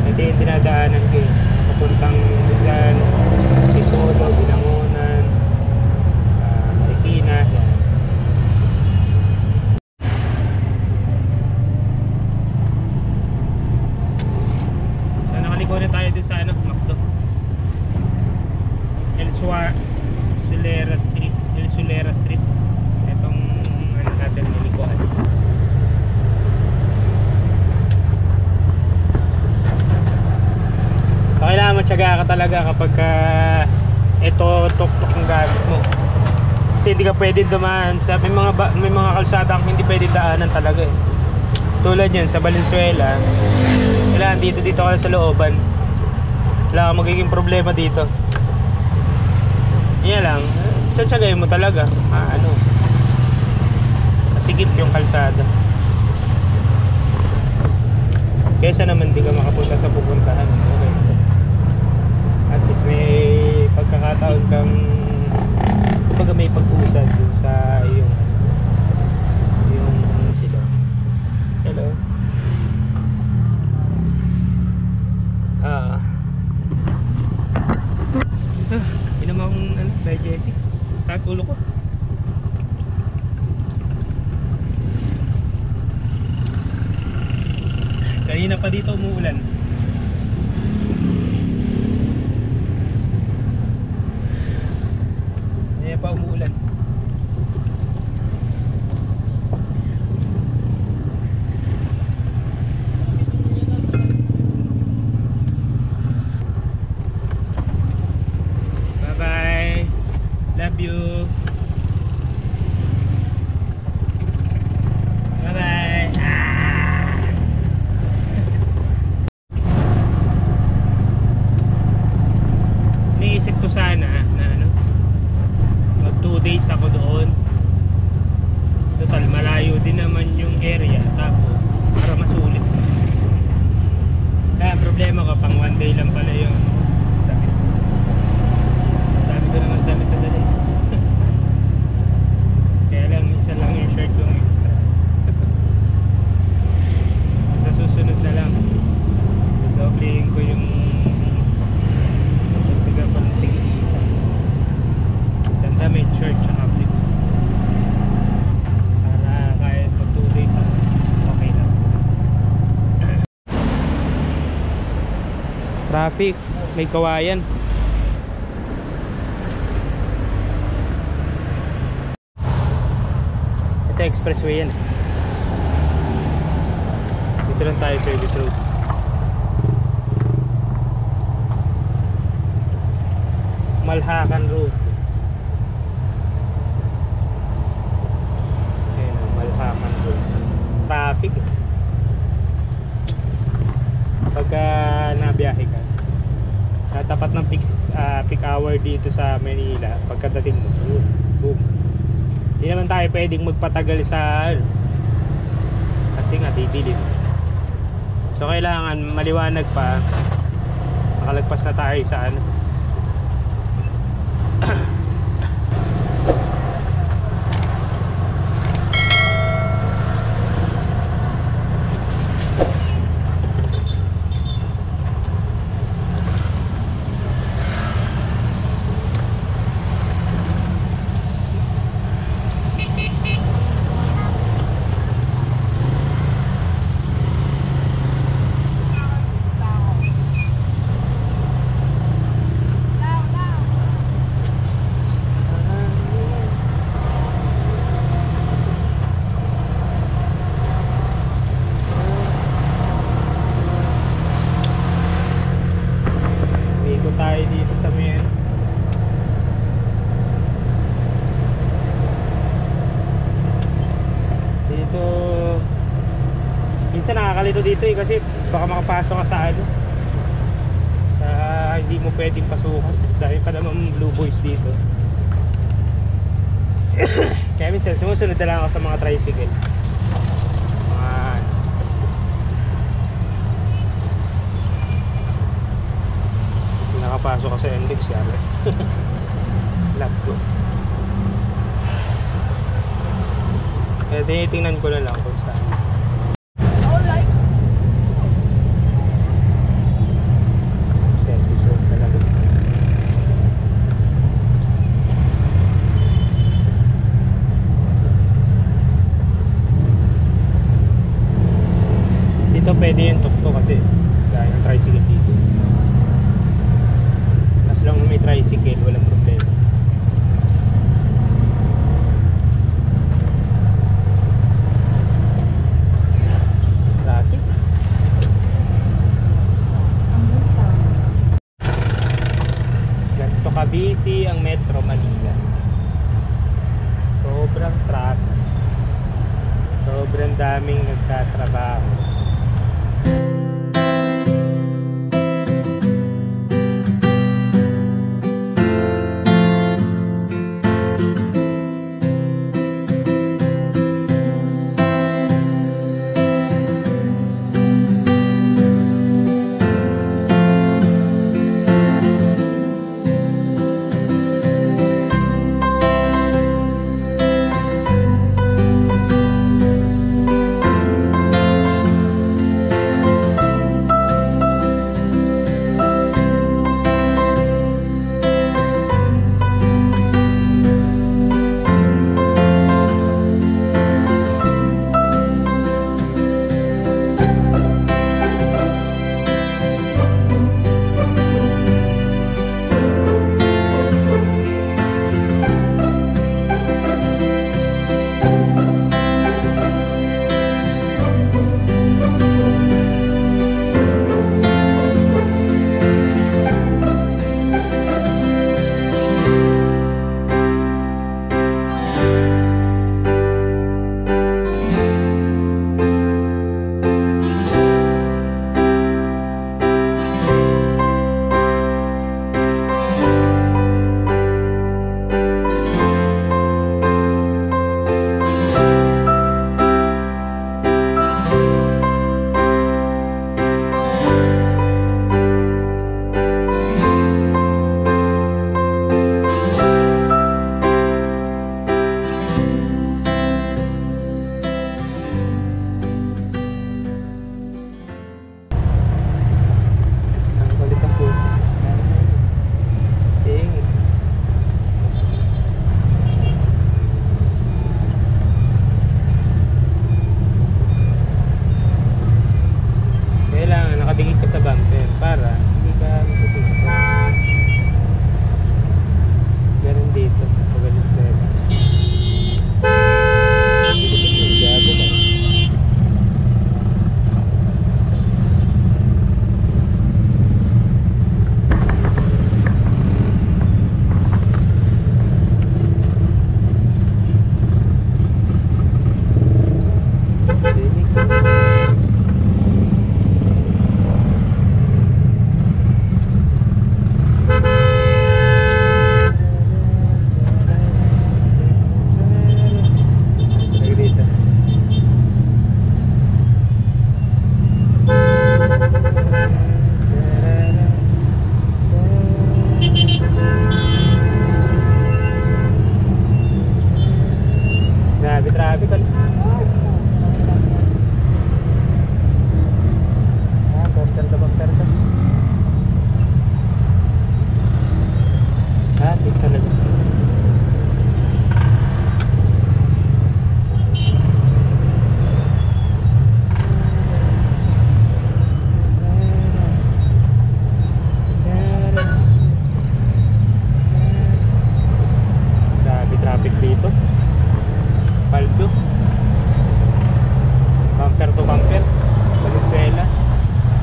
Ito yung dinadaanan ko yun. Papuntang Rizal, Tipolo, Binangonan, Regina. Yan. So, nakaliko na tayo dun sa ano, Macdo. El Solera Street. Itong ano natin nilikuan. So, kailangan matyaga ka talaga kapag ito tok-tok ang gamit mo. Kasi hindi ka pwedeng dumaan sa may mga kalsada kang hindi pwedeng daanan talaga eh. Tulad yan sa Valenzuela. Kailangan dito ka sa looban. Wala kang magiging problema dito. Yan lang, tsatsagay mo talaga. Masigit yung kalsada. Kesa naman di ka makapunta sa pupuntahan. Okay. At least may pagkakataon kang kumbaga may pag-usad dun sa yung sila. Hello. Inom akong kay Jessie. Sakit ulo ko. Kanina pa dito umuulan. Kaya pa umuulan. Bye-bye. Love you. Bye-bye. Iniisip ko sana na mag 2 days ako doon. Total malayo din naman yung area, tapos para masulit. Kaya problema ko pang 1 day lang pala yung dami ko naman damit na dali. Kaya lang isa lang yung shirt kong extra. Sa susunod na lang doblehin ko yung isang damit, shirt, tsaka flip para kahit pag 2 days okay lang. Traffic, may kawayan. Ito expressway yan. Dito lang tayo, service road. Malhakan Road. Ayan, Malhakan Road. Traffic. Pagka nabiyahe ka, sa tapat ng peak hour dito sa Manila, pagkadating mo, boom. Hindi naman tayo pwedeng magpatagal sa kasi nga didilim. So kailangan maliwanag pa. Nakalagpas na tayo sa minsan nakakalito dito eh, kasi baka makapasok ka sa ano, sa hindi mo pwedeng pasukan dahil pa naman blue boys dito. Kaya minsan sumusunod na lang ako sa mga tricycle. Nakapasok ka sa index yari. Love ko. Kaya tinitingnan ko na lang kung saan. Alright. Episode talaga. Dito pwede yung tukto kasi gaya ng tricycle dito. As long as may tricycle, walang problema. Traffic. Ganito ka-busy ang Metro Manila. Sobrang traffic. Sobrang daming nagtatrabaho.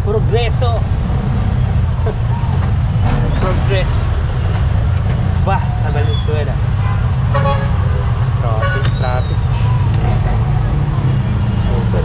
Progreso. Progress. Bah, sa Valenzuela. Traffic. Over.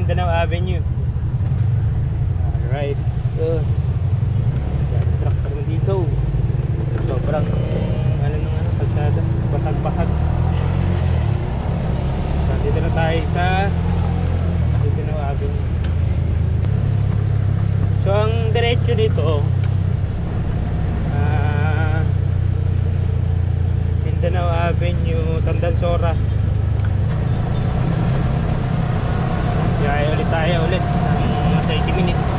Mindanao Avenue. Alright. Truck pa naman dito. Sobrang kalsada. Basag-basag. So, dito na tayo sa Mindanao Avenue. So, ang diretsyo dito Mindanao Avenue, Tandansora. Kaya ulit tayo ng mga 30 minutes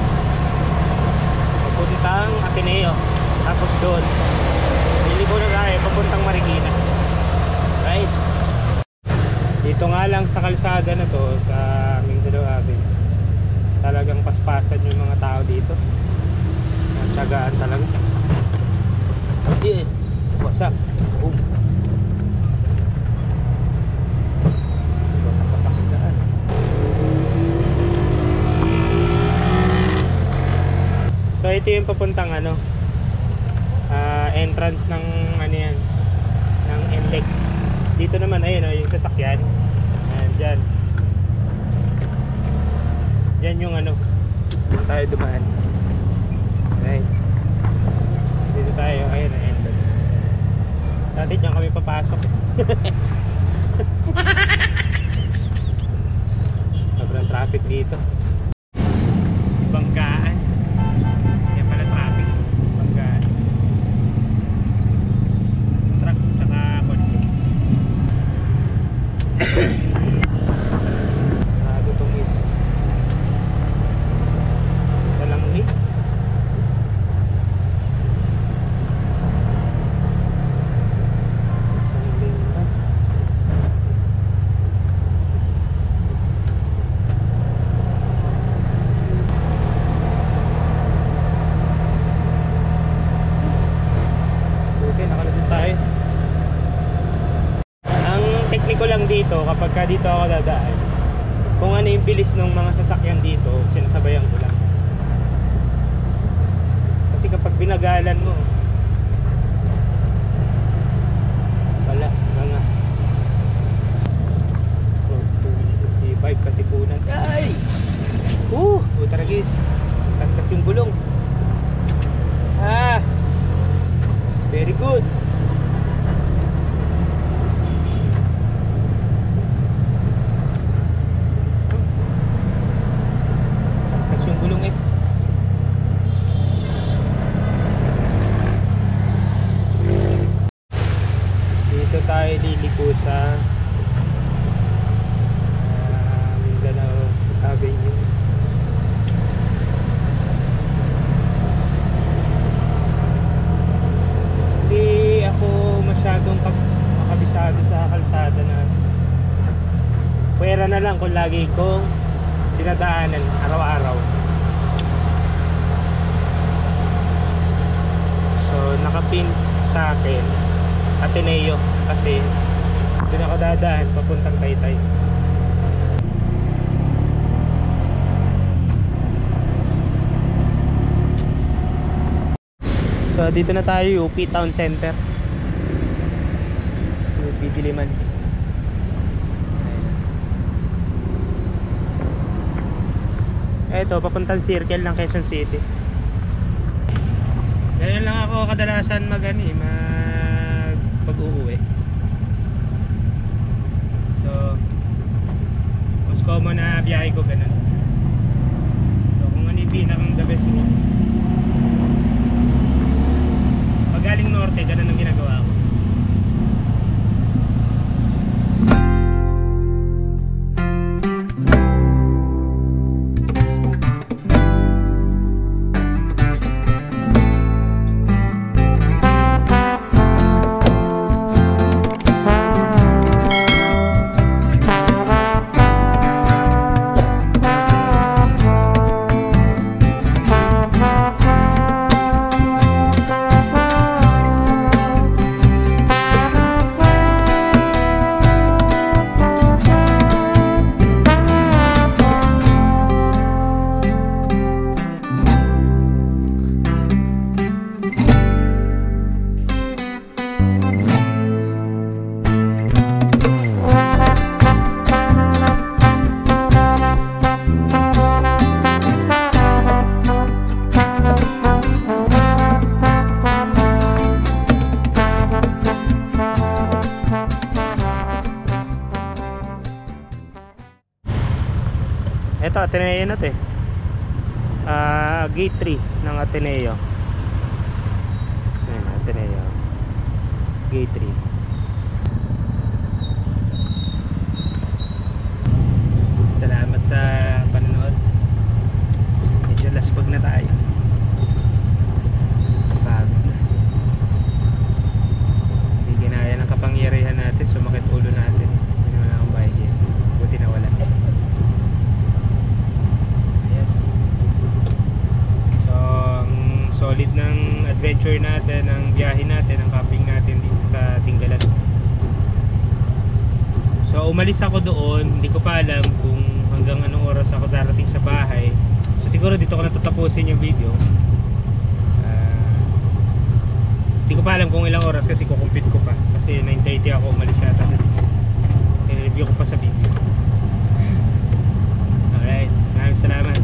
papuntang Ateneo, tapos doon liliko na tayo papuntang Marikina. Right, dito nga lang sa kalsada na to sa Mindanao Avenue, talagang paspasan yung mga tao dito. Tsagaan talaga. Wasak. Boom. Wasak yung daan. So ito yung papuntang entrance ng yan, ng NLEX. Dito naman ayun yung sasakyan. Ayan, dyan yung dito tayo dumaan. Right, dito tayo, ayun ang entrance. Dati dyan kami papasok. Sobrang traffic dito. Banggaan. Yan pala traffic. Banggaan. Truck tsaka kotse. Sarado itong isa. Isa lang ulit. Tekniko lang dito kapag dito ako dadaan, kung ano yung bilis ng mga sasakyan dito, sinasabayan ko lang. Kasi kapag binagalan mo, wala nga. 65 Katipunan. Ay! Utaragis. Kaskas yung gulong. Very good. Yung gulong dito tayo liliko sa Mindanao Avenue. Hindi ako masyadong makabisado sa kalsada na pwera na lang kung lagi kong dinadaanan araw-araw. So nakapin sa akin Ateneo kasi doon ako dadaan papuntang Taytay. So dito na tayo, UP Town Center, UP Diliman. Ito, papuntang circle ng Quezon City. Ganyan lang ako kadalasan pag-uuwi. So, most common na biyahe ko ganun. So, kung ano yung pinakang the best mo, pag galing norte, ganun ang ginagawa ko. Ateneo na to eh. Gate 3 ng Ateneo. Ayan, Ateneo. Gate 3. Salamat sa panonood. Medyo laswag na tayo. Pagod na. Hindi ginaya ng kapangyarihan natin. Sumakit ulo natin. Hindi naman akong bahay, Jess. Buti na wala. Yes. So, ang solid ng adventure natin, ang biyahe natin, ang camping natin dito sa Tinggalan. So, umalis ako doon. Hindi ko pa alam kung hanggang anong oras ako darating sa bahay. So, siguro dito ko na tatapusin yung video. Hindi ko pa alam kung ilang oras kasi kukumpit ko pa. Kasi 9:30 ako umalis yata. I-review ko pa sa video. Alright, maraming salamat.